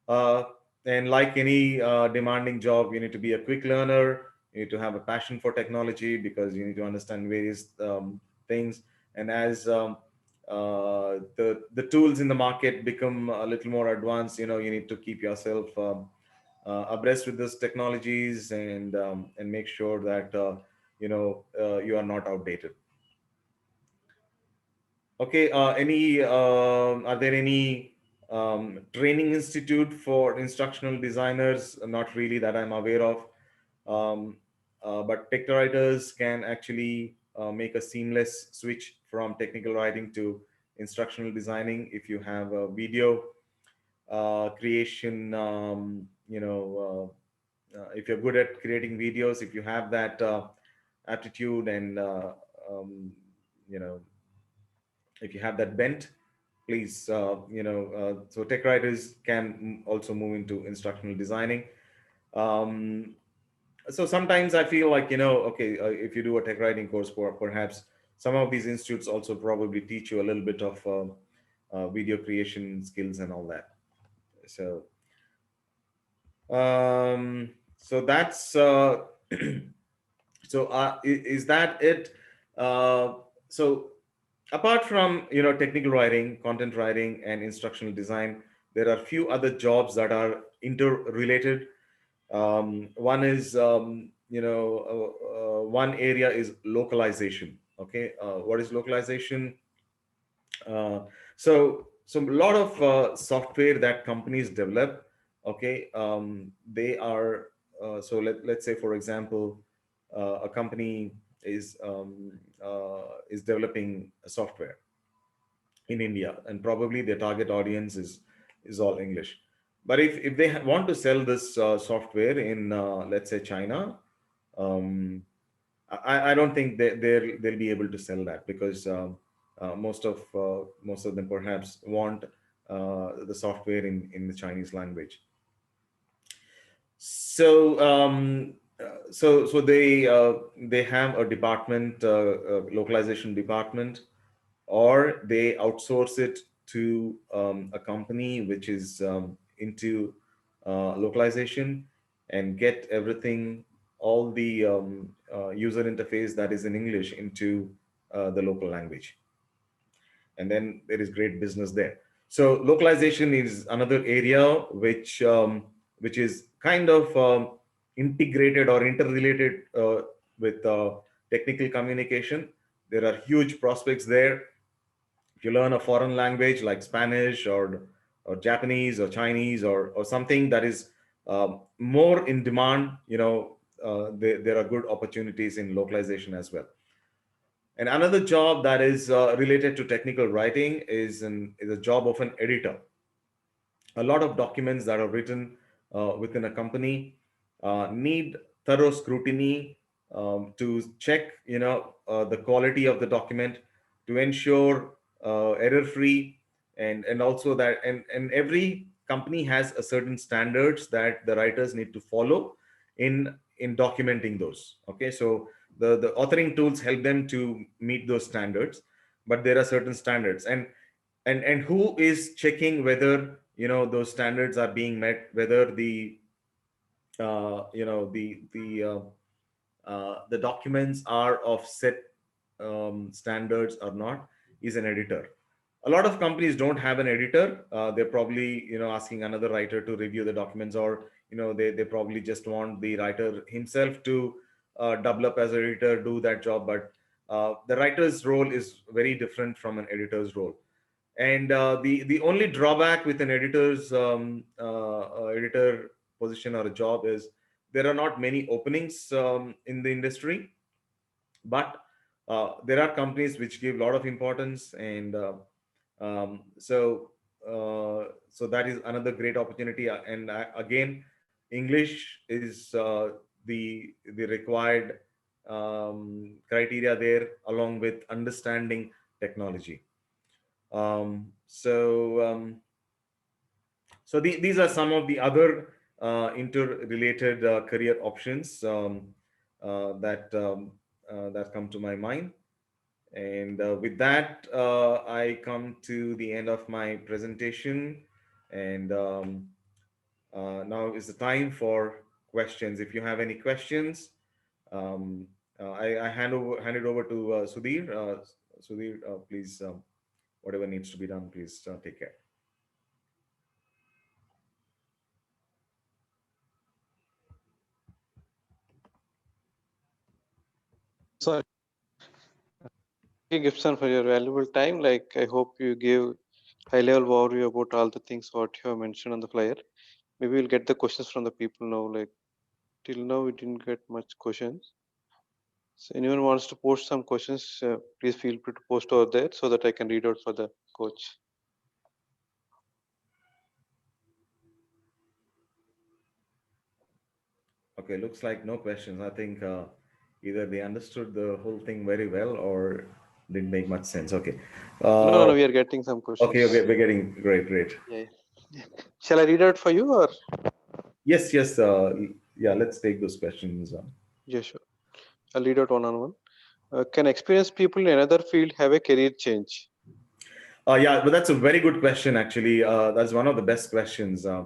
uh, and like any demanding job, you need to be a quick learner. You need to have a passion for technology because you need to understand various things. And as the tools in the market become a little more advanced, you need to keep yourself abreast with these technologies, and make sure that you are not outdated. Okay, are there any training institute for instructional designers? Not really that I'm aware of. Um, but tech writers can actually make a seamless switch from technical writing to instructional designing if you have a video creation. If you're good at creating videos, if you have that aptitude, and you know if you have that bent, please, so tech writers can also move into instructional designing. um, so sometimes I feel like, okay, if you do a tech writing course, perhaps some of these institutes also probably teach you a little bit of video creation skills and all that. So so that's so is that it? So apart from technical writing, content writing, and instructional design, there are few other jobs that are interrelated. One is one area is localization. Okay, what is localization? uh, so a lot of software that companies develop, okay, they are let's say, for example, a company is developing a software in India, and probably their target audience is all English. But if they want to sell this software in, let's say, China, um, I don't think they'll be able to sell that, because most of them perhaps want the software in the Chinese language. So they have a department, localization department, or they outsource it to a company which is into localization, and get everything, all the user interface that is in English into the local language, and then there is great business there. So localization is another area which is kind of integrated or interrelated with technical communication. There are huge prospects there. If you learn a foreign language like Spanish or Japanese or Chinese, or something that is more in demand, there are good opportunities in localization as well. And another job that is related to technical writing is a job of an editor. A lot of documents that are written within a company need thorough scrutiny, to check the quality of the document, to ensure error free, and also that, and every company has a certain standards that the writers need to follow in documenting those. Okay, so the authoring tools help them to meet those standards, but there are certain standards, and who is checking whether those standards are being met, whether the documents are of set standards or not, is an editor. A lot of companies don't have an editor. They're probably asking another writer to review the documents, or they probably just want the writer himself to double up as an editor, do that job. But the writer's role is very different from an editor's role. And the only drawback with an editor position or a job is there are not many openings in the industry. But there are companies which give a lot of importance, and um, so so that is another great opportunity. And again, English is the required criteria there, along with understanding technology. So these are some of the other interrelated career options that come to my mind. And with that, I come to the end of my presentation. And now is the time for questions. If you have any questions, um, I hand it over to Sudhir. Sudhir, please, whatever needs to be done, please take care. So thank you, Gibson, for your valuable time. Like I hope you gave high level overview about all the things what you have mentioned on the flyer. Maybe we'll get the questions from the people now. Like till now, we didn't get much questions. So anyone wants to post some questions, please feel free to post over there so that I can read out for the coach. Okay, looks like no questions. I think either they understood the whole thing very well or didn't make much sense. Okay. No, no, Uh, no. We are getting some okay, questions. we're getting great, great. Yeah. Yeah. Shall I read out for you or? Yes, yes. Yeah, let's take those questions. Yeah, sure. I'll read out one on one. Can experienced people in another field have a career change? Yeah, but that's a very good question, actually. That's one of the best questions. Uh,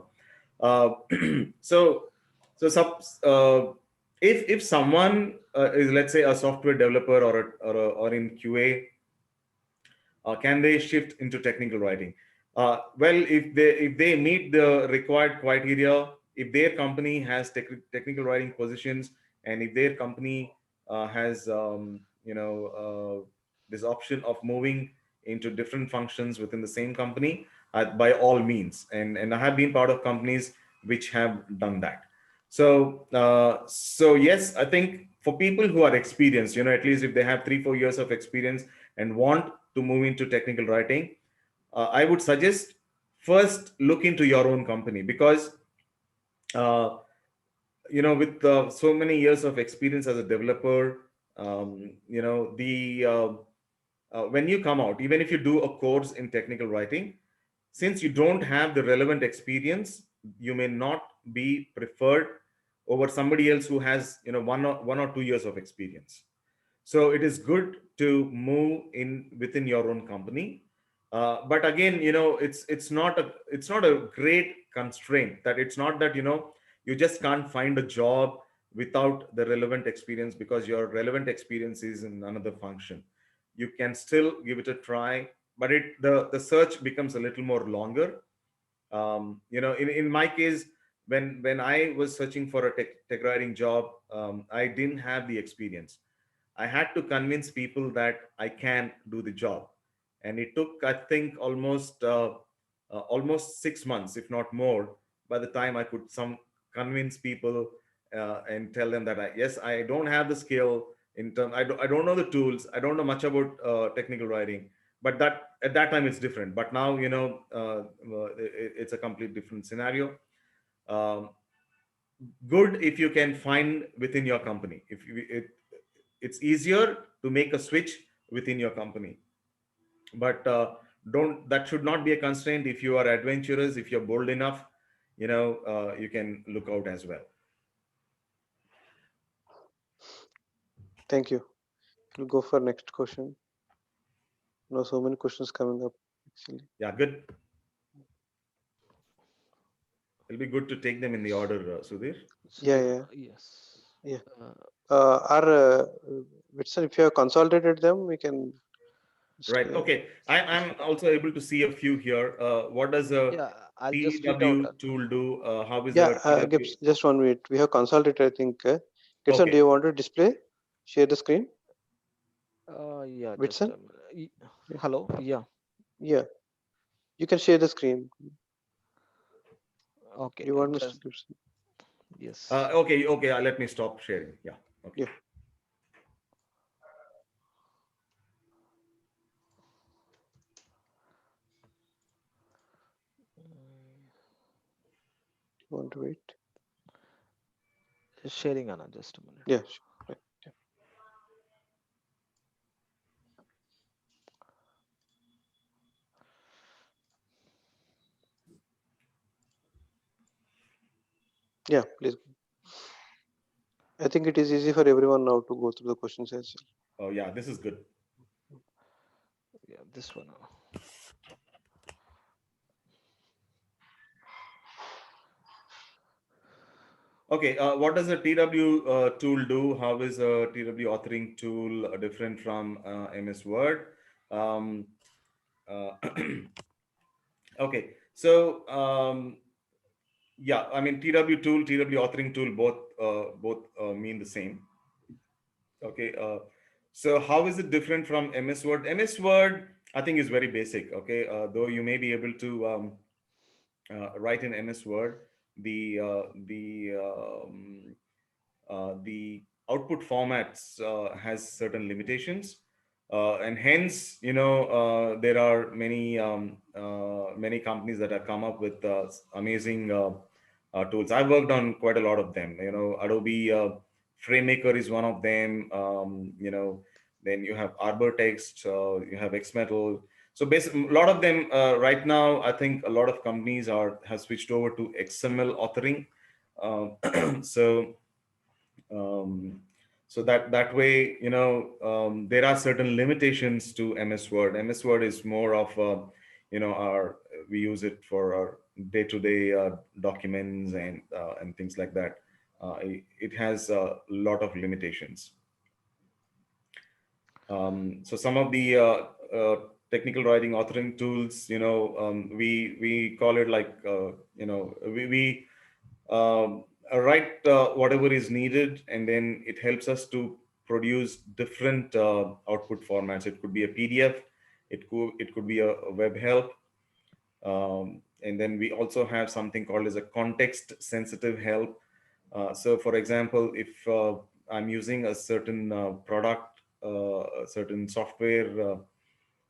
so, if someone is, let's say, a software developer or in QA, can they shift into technical writing? Well, if they meet the required criteria, if their company has technical writing positions, and if their company has this option of moving into different functions within the same company, by all means. And I have been part of companies which have done that. So yes, I think for people who are experienced, at least if they have 3-4 years of experience and want to move into technical writing, I would suggest first look into your own company, because uh, with so many years of experience as a developer, the when you come out, even if you do a course in technical writing, since you don't have the relevant experience, you may not be preferred over somebody else who has 1 or 2 years of experience. So it is good to move in within your own company. But again, it's not a great constraint. That it's not that you just can't find a job without the relevant experience, because your relevant experience is in another function. You can still give it a try, but the search becomes a little more longer. In my case, when I was searching for a tech writing job, I didn't have the experience. I had to convince people that I can do the job, and it took, I think, almost 6 months, if not more, by the time I could some convince people and tell them that yes, I don't have the skill in term. I don't know the tools. I don't know much about technical writing, but that at that time it's different. But now it's a complete different scenario. Um, Good if you can find within your company. It's easier to make a switch within your company, but don't that should not be a constraint. If you are adventurous, if you're bold enough, you can look out as well. Thank you. We'll go for next question. No, so many questions coming up actually. Yeah, good. It'll be good to take them in the order, Sudhir. Yeah, So yeah, yes, yeah. uh, Are Whitson, if you have consolidated them, we can Right, display. okay. I'm also able to see a few here. What does a yeah, I'll just read out. tw tool do? How is Yeah, a tw? Gibbs, just 1 minute. We have consolidated, I think. Gibson, do Okay. you want to display? Share the screen? Yeah, just Whitson? Yeah. hello. Yeah, Yeah, you can share the screen. okay, Do you want Mr. just Gibson? yes. Okay. Let me stop sharing. Yeah. Okay. Yeah, Mm, you want to wait? Sharing, Anna, just a minute. Yeah, sure. Right. Yeah. Yeah, please. I think it is easy for everyone now to go through the questions as Oh yeah, this is good. Yeah, this one. Okay, what does a TW tool do? How is a TW authoring tool different from MS Word? Um, uh, okay, so yeah, I mean TW tool, TW authoring tool, both mean the same. Okay, so how is it different from MS Word? MS Word, I think, is very basic. Okay, though you may be able to write in MS Word, the uh, the um, the output formats has certain limitations, and hence, there are many companies that have come up with amazing tools. I've worked on quite a lot of them. Adobe FrameMaker is one of them. Then you have Arbor Text, you have Xmetal. So basically, a lot of them right now, I think a lot of companies have switched over to XML authoring. So um, so that way, there are certain limitations to MS Word. MS Word is more of our we use it for our day-to-day documents and things like that. It has a lot of limitations. So some of the technical writing authoring tools, we call it like we write whatever is needed, and then it helps us to produce different output formats. It could be a PDF, it could be a web help, and then we also have something called as a context sensitive help. So for example, if I'm using a certain product, a certain software,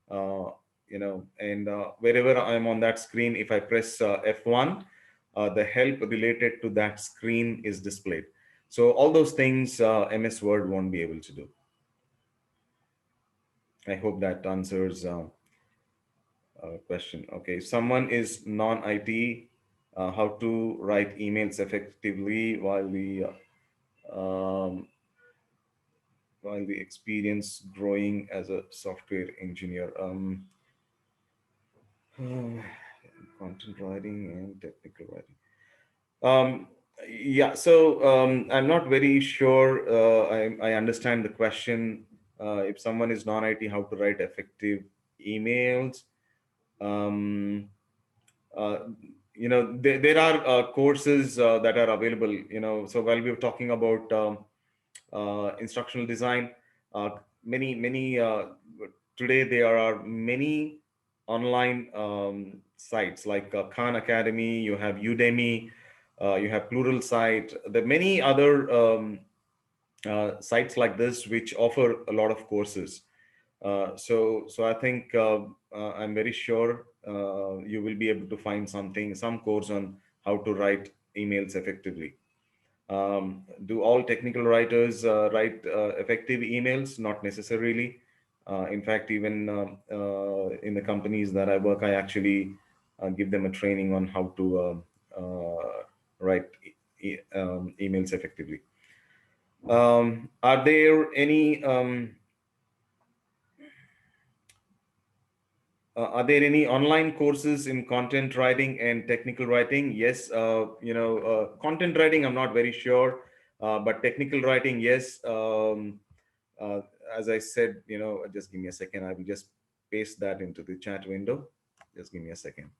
and wherever I'm on that screen, if I press F1, the help related to that screen is displayed. So all those things MS Word won't be able to do. I hope that answers question. Okay, if someone is non-IT, how to write emails effectively um, while we experience growing as a software engineer. Content writing and technical writing. Um, yeah, so I'm not very sure. I understand the question. If someone is non-IT, how to write effective emails? Um, uh, there are courses that are available. So while we were talking about instructional design, uh, many today there are many online sites like Khan Academy. You have Udemy, you have Pluralsight. There are many other sites like this which offer a lot of courses. So I think I'm very sure you will be able to find some course on how to write emails effectively. Do all technical writers write effective emails? Not necessarily. In fact, even in the companies that I work, I actually give them a training on how to write emails effectively. Are there any are there any online courses in content writing and technical writing? Yes, content writing, I'm not very sure, but technical writing, yes. Uh, as I said, just give me a second. I will just paste that into the chat window. Just give me a second.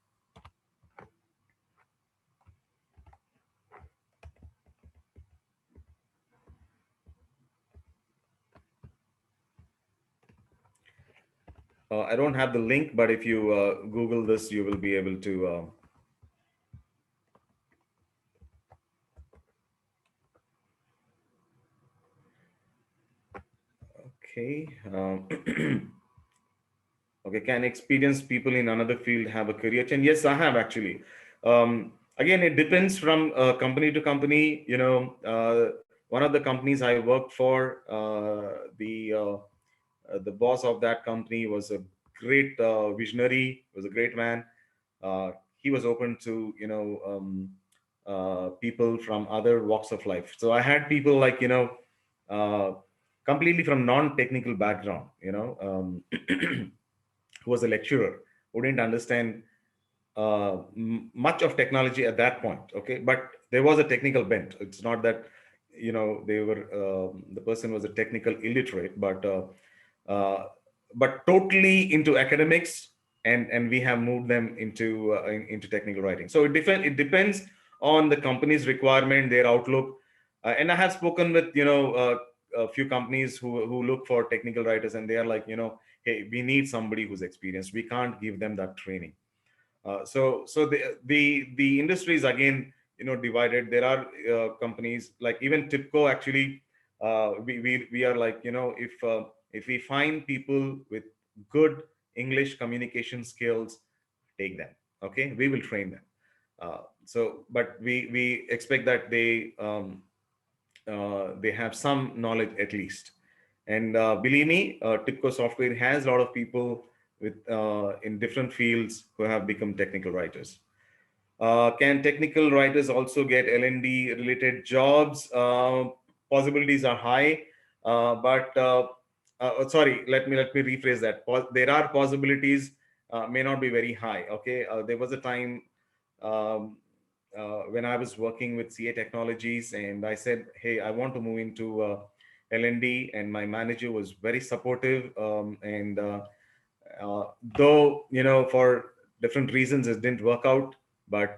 I don't have the link, but if you Google this, you will be able to. Okay. Okay, can experienced people in another field have a career change? Yes, I have actually. Again, it depends from company to company. one of the companies I worked for, the boss of that company was a great visionary, was a great man. He was open to people from other walks of life. So I had people like uh, completely from non-technical background, who was a lecturer, who didn't understand much of technology at that point. Okay, but there was a technical bent. It's not that they were the person was a technical illiterate, uh, but totally into academics, and we have moved them into technical writing. So it depends on the company's requirement, their outlook. And I have spoken with a few companies who look for technical writers, and they are like, hey, we need somebody who's experienced. We can't give them that training. So the industry is again divided. There are companies like even TIPCO actually. We are like, if we find people with good English communication skills, take them. Okay, we will train them. But we expect that they have some knowledge at least. And believe me, TIPCO software has a lot of people with in different fields who have become technical writers. Can technical writers also get L&D related jobs? Possibilities are high, but sorry, let me rephrase that. There are possibilities, may not be very high. Okay, there was a time um, when I was working with CA Technologies, and I said, "Hey, I want to move into L&D," and my manager was very supportive. Though for different reasons it didn't work out, but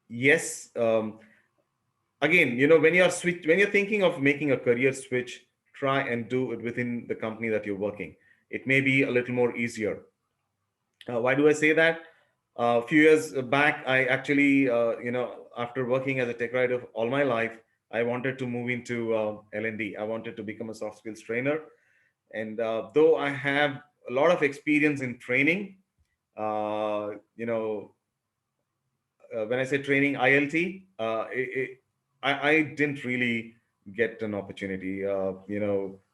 yes, again, when you're thinking of making a career switch, try and do it within the company that you're working. It may be a little more easier. Why do I say that? A few years back, I actually, after working as a tech writer all my life, I wanted to move into L&D. I wanted to become a soft skills trainer. And though I have a lot of experience in training, uh, you know, when I say training, ILT, I didn't really get an opportunity.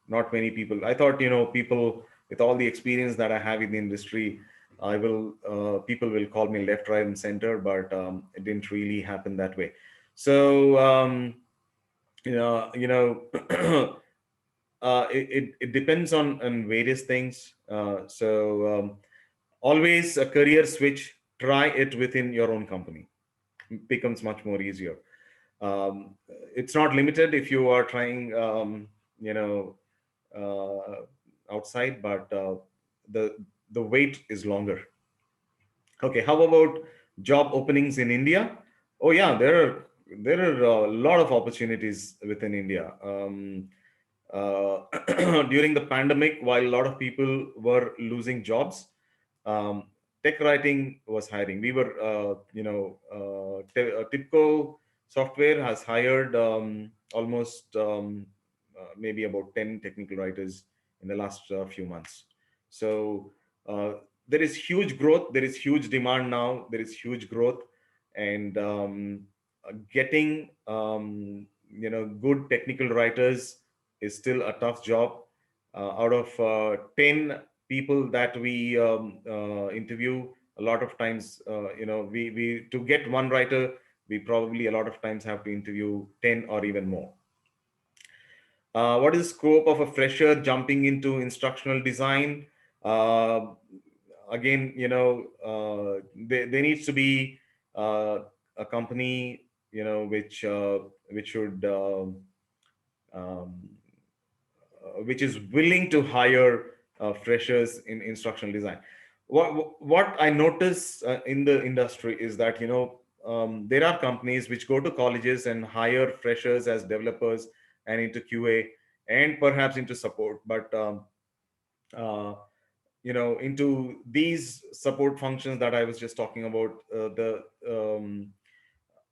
Not many people. I thought, people with all the experience that I have in the industry, people will call me left, right, and center, but it didn't really happen that way. So, it depends on various things. Always a career switch, try it within your own company, becomes much more easier. Um, it's not limited if you are trying, you know, outside, but the the wait is longer. Okay, how about job openings in India? Oh yeah, there are a lot of opportunities within India. During the pandemic, while a lot of people were losing jobs, um, tech writing was hiring. We were, TIPCO software has hired almost maybe about 10 technical writers in the last few months. So uh, there is huge growth. There is huge demand now. There is huge growth, and getting good technical writers is still a tough job. Out of 10 people that we interview, a lot of times, we to get one writer, we probably a lot of times have to interview 10 or even more. What is the scope of a fresher jumping into instructional design? Uh, Again, there needs to be a company, which should um, which is willing to hire freshers in instructional design. What I notice in the industry is that there are companies which go to colleges and hire freshers as developers and into QA and perhaps into support, but uh, into these support functions that I was just talking about, the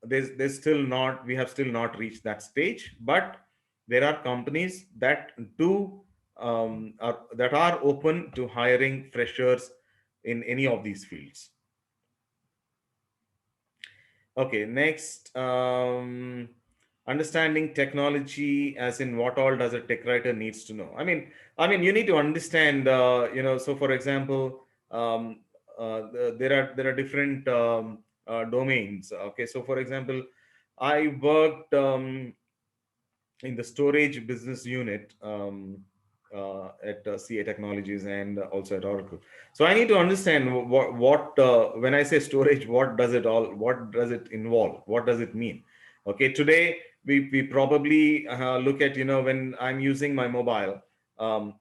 there's still not we have still not reached that stage, but there are companies that that are open to hiring freshers in any of these fields. Okay, next, Understanding technology, as in what all does a tech writer needs to know. I mean you need to understand, so for example, there are different domains. Okay, so for example, I worked in the storage business unit at CA Technologies and also at Oracle. So I need to understand when I say storage, what does it involve? What does it mean? Okay, today we probably look at, when I'm using my mobile, um,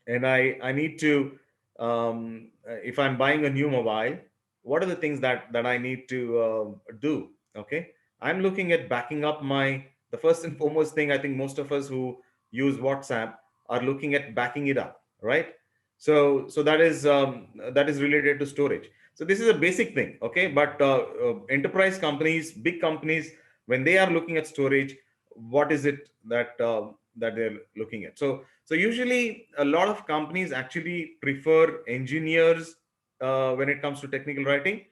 and I need to, if I'm buying a new mobile, what are the things that I need to do? Okay, I'm looking at backing up my, the first and foremost thing. I think most of us who use WhatsApp are looking at backing it up, right? So that is related to storage. So this is a basic thing, okay? But enterprise companies, big companies, when they are looking at storage, what is it that they're looking at? So usually, a lot of companies actually prefer engineers when it comes to technical writing,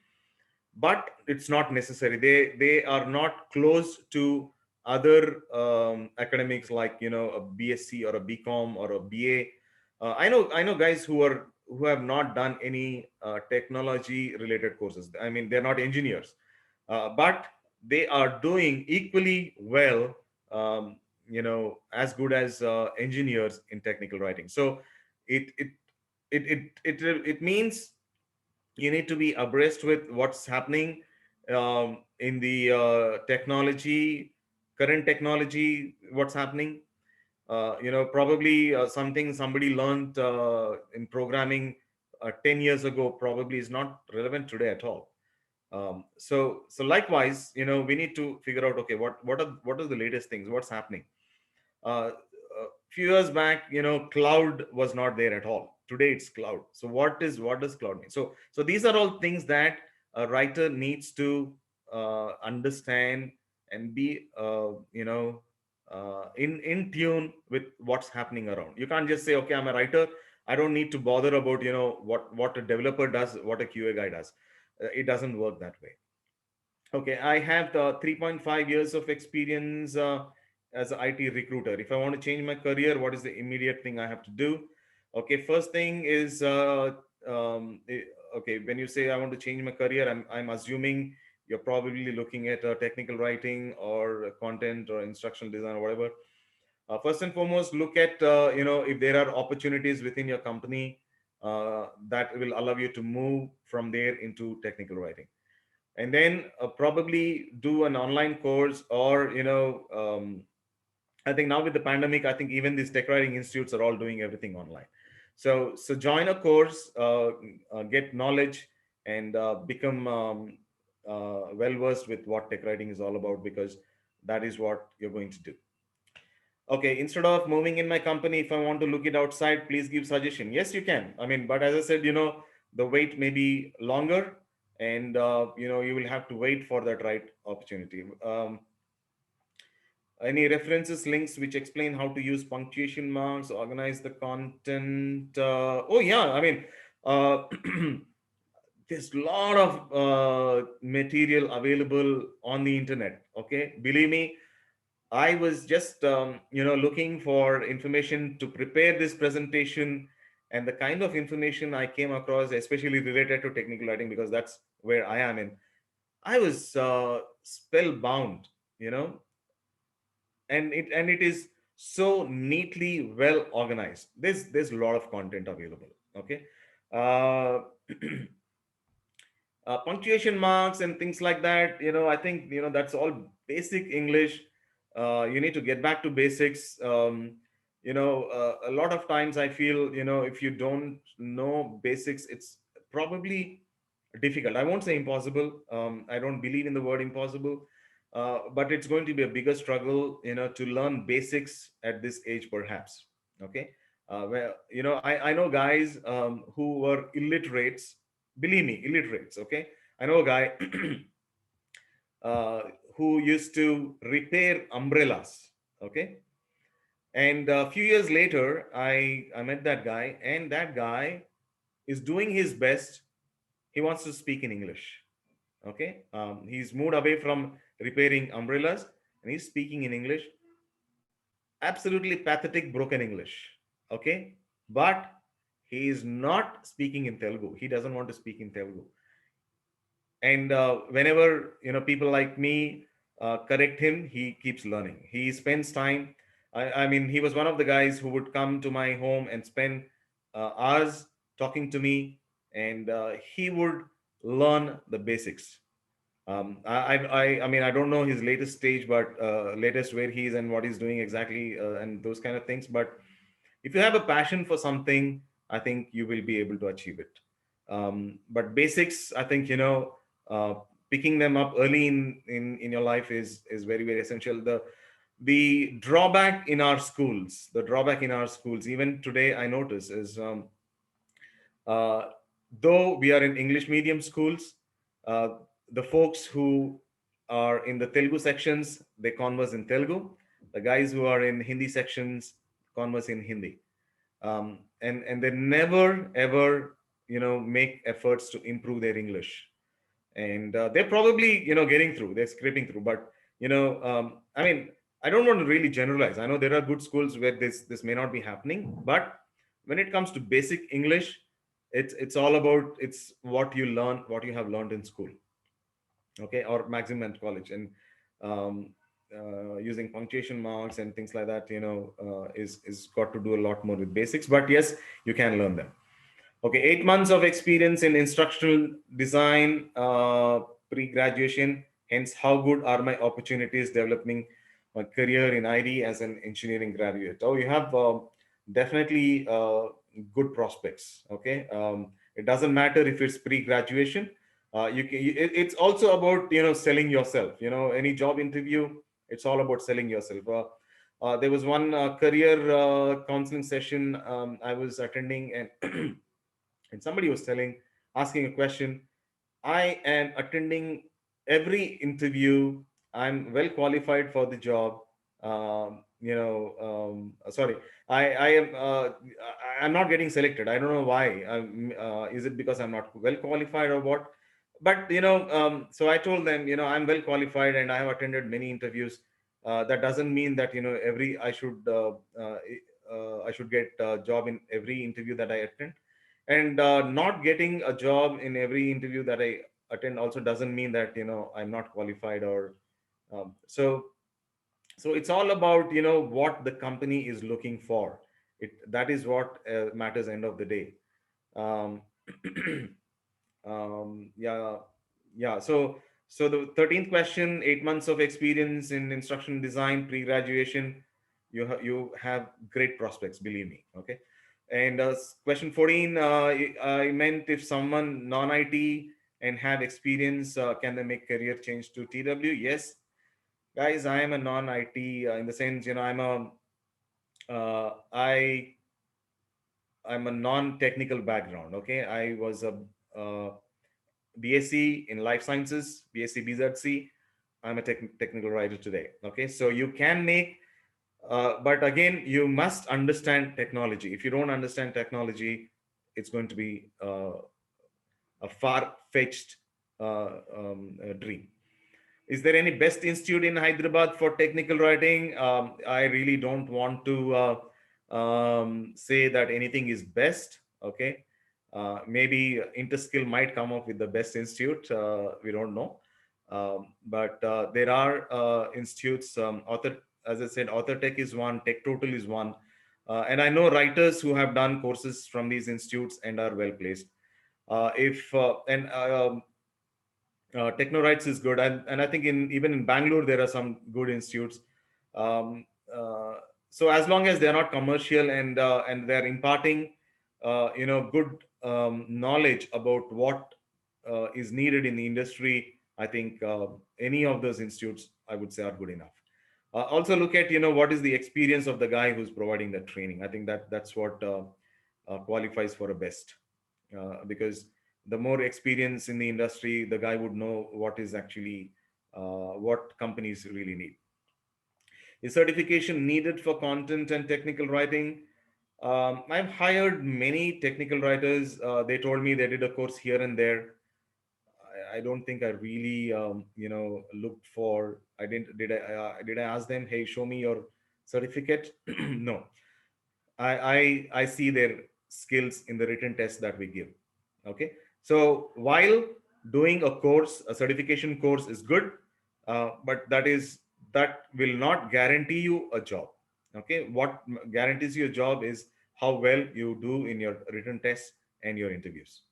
but it's not necessary. They are not close to other academics, like, a BSc or a BCom or a BA. I know guys who have not done any technology related courses. I mean, they're not engineers, but they are doing equally well, as good as engineers in technical writing. So it it it means you need to be abreast with what's happening in the technology, current technology, what's happening. Probably something somebody learned in programming 10 years ago probably is not relevant today at all. So likewise, we need to figure out, okay, what are the latest things, what's happening. A few years back, cloud was not there at all. Today it's cloud. So what does cloud mean? So these are all things that a writer needs to understand and be in tune with what's happening around. You can't just say, okay, I'm a writer, I don't need to bother about what a developer does, what a QA guy does. It doesn't work that way. Okay, I have the 3.5 years of experience as an IT recruiter. If I want to change my career, what is the immediate thing I have to do? Okay, first thing is, okay, when you say I want to change my career, I'm assuming you're probably looking at technical writing or content or instructional design or whatever. First and foremost, look at, if there are opportunities within your company that will allow you to move from there into technical writing, and then probably do an online course, or I think now with the pandemic, I think even these tech writing institutes are all doing everything online. So join a course, get knowledge, and become well versed with what tech writing is all about, because that is what you're going to do. Okay, instead of moving in my company, if I want to look it outside, please give suggestion. Yes, you can. I mean, but as I said, the wait may be longer, and you will have to wait for that right opportunity. Any references, links which explain how to use punctuation marks, organize the content? Oh yeah, I mean, uh, there's a lot of material available on the internet. Okay, believe me, I was just looking for information to prepare this presentation, and the kind of information I came across, especially related to technical writing, because that's where I am in. I was spellbound, you know, and it is so neatly well organized. There's a lot of content available. Okay, uh, punctuation marks and things like that, I think that's all basic English. You need to get back to basics. A lot of times I feel, if you don't know basics, it's probably difficult. I won't say impossible. I don't believe in the word impossible, but it's going to be a bigger struggle, to learn basics at this age, perhaps. Okay, where I know guys who were illiterates. Believe me, illiterates. Okay, I know a guy uh, who used to repair umbrellas. Okay, and a few years later, I met that guy, and that guy is doing his best. He wants to speak in English. Okay, he's moved away from repairing umbrellas and he's speaking in English, absolutely pathetic broken English. Okay, but he is not speaking in Telugu. He doesn't want to speak in Telugu. And whenever people like me correct him, he keeps learning. He spends time. I mean, he was one of the guys who would come to my home and spend hours talking to me, and he would learn the basics. I mean, I don't know his latest stage, but latest where he is and what he's doing exactly, and those kind of things. But if you have a passion for something, I think you will be able to achieve it. But basics, I think, uh, picking them up early in your life is very, very essential. The drawback in our schools, even today, I notice is, uh, though we are in English medium schools, uh, the folks who are in the Telugu sections, they converse in Telugu. The guys who are in Hindi sections converse in Hindi. And they never ever make efforts to improve their English. And they're probably getting through, they're scraping through. But I mean, I don't want to really generalize. I know there are good schools where this may not be happening, but when it comes to basic English, it's all about, it's what you learn, what you have learned in school, okay, or maximum at college. And um, using punctuation marks and things like that, is got to do a lot more with basics. But yes, you can learn them. Okay, 8 months of experience in instructional design, pre-graduation. Hence, how good are my opportunities developing my career in ID as an engineering graduate? Oh, you have definitely good prospects. Okay, it doesn't matter if it's pre-graduation. It's also about selling yourself. Any job interview, it's all about selling yourself. There was one career counseling session I was attending, and and somebody was asking a question. I am attending every interview. I'm well qualified for the job. Sorry, I am. I'm not getting selected. I don't know why. Is it because I'm not well qualified or what? But so I told them, I'm well qualified and I have attended many interviews. That doesn't mean that every I should get a job in every interview that I attend. And not getting a job in every interview that I attend also doesn't mean that I'm not qualified. Or so it's all about what the company is looking for. That is what matters end of the day. um, yeah, yeah. So the 13th question: 8 months of experience in instructional design pre-graduation, you have great prospects, believe me. Okay. And question 14, I meant if someone non-IT and have experience, can they make career change to TW? Yes, guys, I am a non-IT, in the sense, uh, I I'm a non-technical background. Okay, I was a BSc in life sciences, BSc BZC. I'm a technical writer today. Okay, so you can make, but again, you must understand technology. If you don't understand technology, it's going to be a far-fetched dream. Is there any best institute in Hyderabad for technical writing? I really don't want to say that anything is best. Okay, maybe Interskill might come up with the best institute. We don't know, but there are institutes. As I said, AuthorTech is one. Tech Total is one, and I know writers who have done courses from these institutes and are well placed. If and Technorights is good, and I think even in Bangalore there are some good institutes. Um, uh, so as long as they are not commercial, and they are imparting, good knowledge about what is needed in the industry, I think any of those institutes, I would say, are good enough. Also look at what is the experience of the guy who's providing the training. I think that's what qualifies for a best, because the more experience in the industry, the guy would know what is actually what companies really need. Is certification needed for content and technical writing? I've hired many technical writers. They told me they did a course here and there. I don't think I really looked for. I didn't did I ask them, hey, show me your certificate? No, I see their skills in the written test that we give. Okay, so while doing a course, a certification course is good, but that will not guarantee you a job. Okay, what guarantees you a job is how well you do in your written tests and your interviews,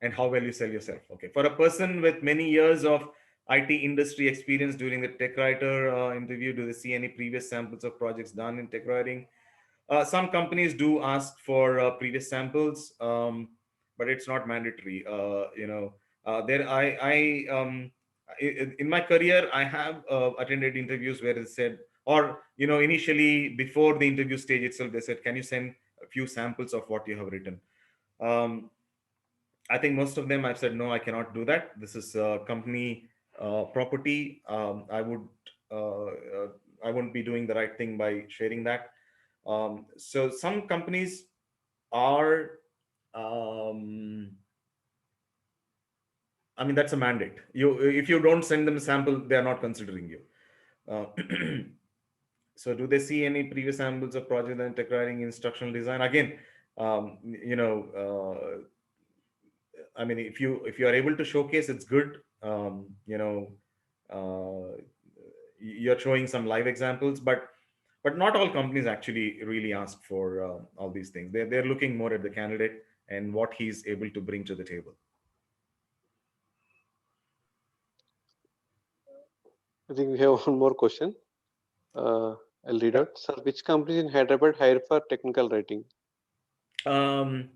and how well you sell yourself. Okay, for a person with many years of IT industry experience during the tech writer interview, do they see any previous samples of projects done in tech writing? Some companies do ask for previous samples, but it's not mandatory. There in my career, I have attended interviews where it said, or initially before the interview stage itself, they said, "Can you send a few samples of what you have written?" Um, I think most of them I've said, no, I cannot do that. This is company property. Uh, uh, I wouldn't be doing the right thing by sharing that. So some companies are, um, I mean, that's a mandate. If you don't send them a sample, they are not considering you. Uh, so do they see any previous samples of project and tech writing, instructional design? Again, um, you know, I mean, if you are able to showcase, it's good. Uh, you're showing some live examples, but not all companies actually really ask for all these things. They're looking more at the candidate and what he's able to bring to the table. I think we have one more question. Uh, I'll read Yeah. out. Sir, which companies in Hyderabad hire for technical writing? Um,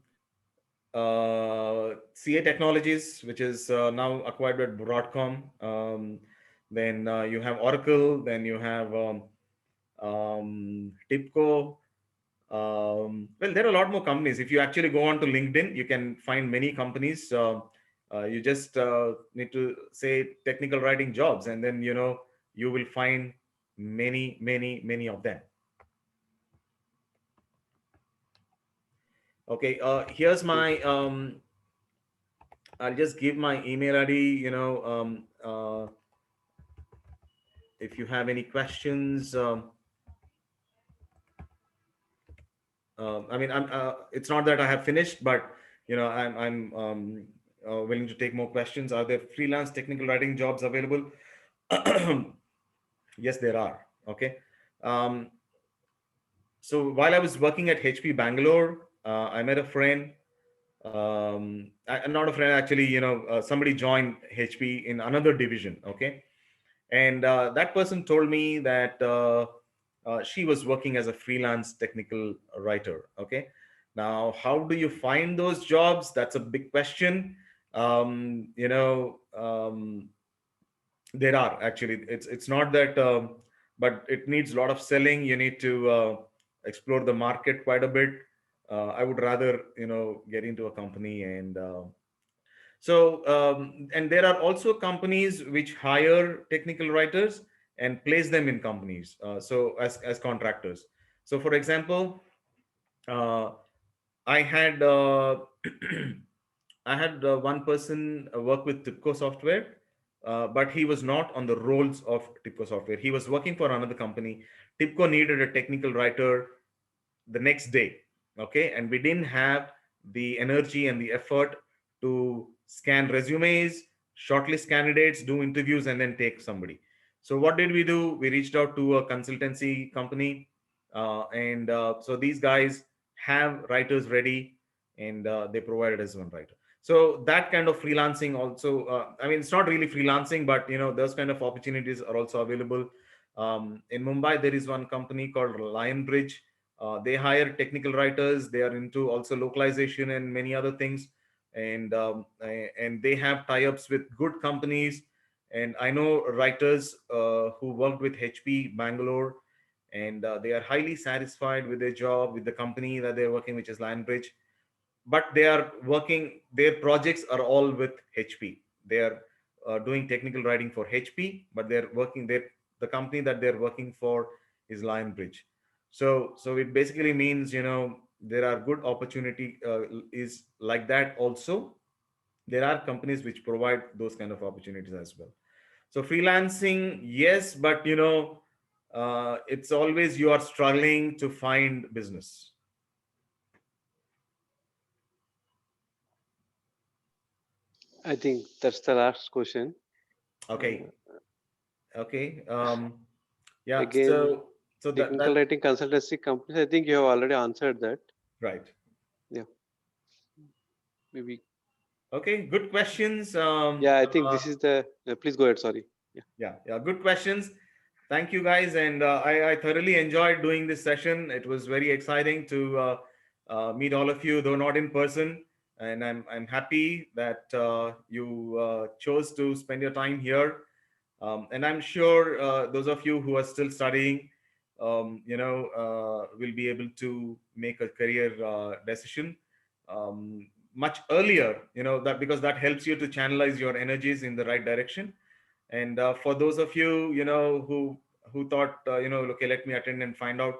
CA Technologies, which is now acquired by Broadcom. Then you have Oracle. Then you have TIPCO. Well, there are a lot more companies. If you actually go on to LinkedIn, you can find many companies. You just need to say technical writing jobs, and then you will find many, many, many of them. Okay, here's Okay. my. I'll just give my email ID. If you have any questions, I mean, it's not that I have finished, but I'm willing to take more questions. Are there freelance technical writing jobs available? Yes, there are. Okay. Um, so while I was working at HP Bangalore, I met a friend. Not a friend actually. Somebody joined HP in another division. Okay, and that person told me that she was working as a freelance technical writer. Okay, now how do you find those jobs? That's a big question. There are actually, it's not that, but it needs a lot of selling. You need to explore the market quite a bit. I would rather get into a company and and there are also companies which hire technical writers and place them in companies, so as contractors. So for example, uh, I had I had one person work with Tipco software, but he was not on the roles of Tipco software. He was working for another company. Tipco needed a technical writer the next day. Okay, and we didn't have the energy and the effort to scan resumes, shortlist candidates, do interviews, and then take somebody. So what did we do? We reached out to a consultancy company, and so these guys have writers ready, and they provided us one writer. So that kind of freelancing also, I mean, it's not really freelancing, but those kind of opportunities are also available. In Mumbai, there is one company called Lionbridge. They hire technical writers. They are into also localization and many other things, and they have tie-ups with good companies. And I know writers who worked with HP Bangalore, and they are highly satisfied with their job, with the company that they're working, which is Lionbridge. But they are working, their projects are all with HP. They are doing technical writing for HP, but they're working there. The company that they're working for is Lionbridge. So it basically means there are good opportunity is like that also. There are companies which provide those kind of opportunities as well. So freelancing, yes, but it's always you are struggling to find business. I think that's the last question. Okay. Uh, Okay. Yeah. Again, So that technical writing consultancy companies. I think you have already answered that. right. Yeah, maybe. Okay. Good questions. Yeah, I think this is the. Please go ahead. Sorry. Yeah. Yeah. Yeah. Good questions. Thank you, guys, and I thoroughly enjoyed doing this session. It was very exciting to meet all of you, though not in person. And I'm happy that you chose to spend your time here. And I'm sure those of you who are still studying, will be able to make a career decision much earlier. That because that helps you to channelize your energies in the right direction. And for those of you, who thought, okay, let me attend and find out,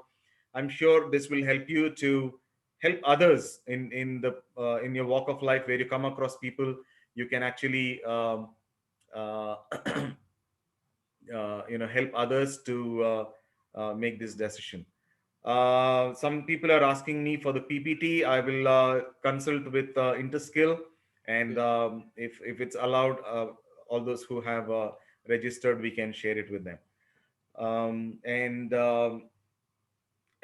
I'm sure this will help you to help others in your walk of life, where you come across people you can actually uh, help others to make this decision. Some people are asking me for the PPT. I will consult with Interskill, and Yeah. if it's allowed, all those who have registered, we can share it with them.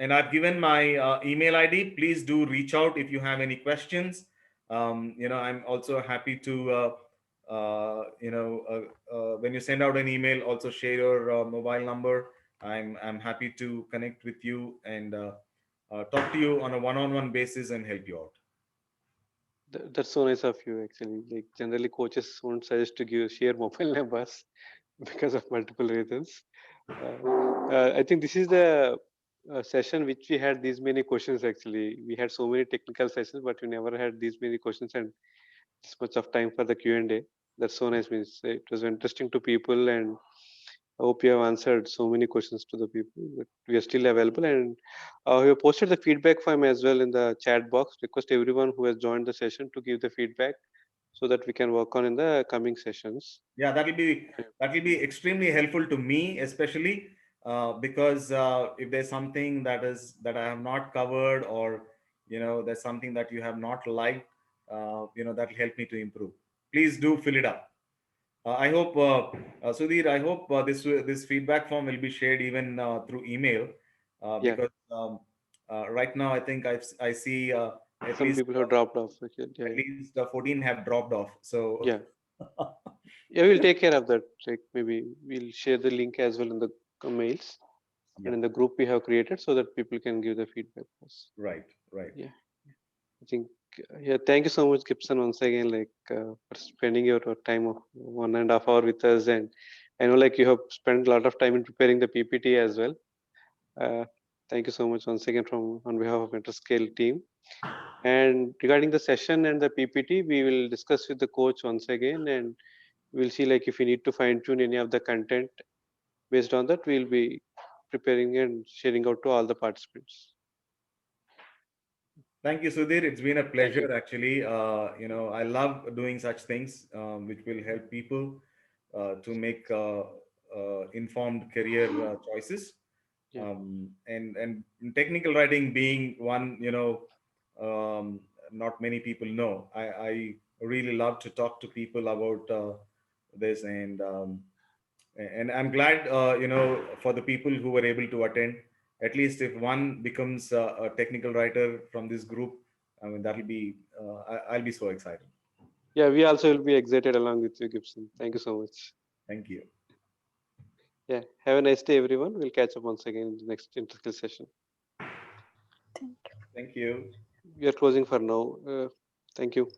And I've given my email ID. Please do reach out if you have any questions. I'm also happy to, when you send out an email, also share your mobile number. I'm happy to connect with you and talk to you on a one-on-one basis and help you out. That's so nice of you. Actually, like generally, coaches won't suggest to give share mobile numbers because of multiple reasons. I think this is the session which we had these many questions. Actually, we had so many technical sessions, but we never had these many questions and this much of time for the Q&A. That's so nice. Means it was interesting to people, and I hope you have answered so many questions to the people. But we are still available, and we have posted the feedback form as well in the chat box. Request everyone who has joined the session to give the feedback so that we can work on in the coming sessions. Yeah, that will be extremely helpful to me, especially because if there's something that I have not covered, or there's something that you have not liked, that will help me to improve. Please do fill it up. I hope, Sudhir, I hope this feedback form will be shared even through email, Yeah, because right now I think I see at some least people have dropped off. Okay. at Yeah, least 14 have dropped off. So yeah, yeah. We'll take care of that. Like maybe we'll share the link as well in the mails and yeah, in the group we have created so that people can give the feedback to us. right, right. Yeah, I think. Yeah, thank you so much, Gibson, once again, like for spending your time of 1.5 hours with us, and I know like you have spent a lot of time in preparing the PPT as well. Uh, Thank you so much once again from on behalf of Interscale team. And regarding the session and the PPT, we will discuss with the coach once again, and we'll see like if we need to fine tune any of the content. Based on that, we'll be preparing and sharing out to all the participants. Thank you, Sudhir. It's been a Thank you. pleasure, actually. I love doing such things which will help people to make informed career choices. Yeah, And technical writing being one, not many people know. I really love to talk to people about this, and I'm glad, for the people who were able to attend. At least if one becomes a technical writer from this group, I mean, that'll be, I'll be so excited. yeah. We also will be excited along with you, Gibson. Thank you so much. Thank you. Yeah. Have a nice day, everyone. We'll catch up once again in the next Interskill session. Thank you. Thank you. We are closing for now. Thank you.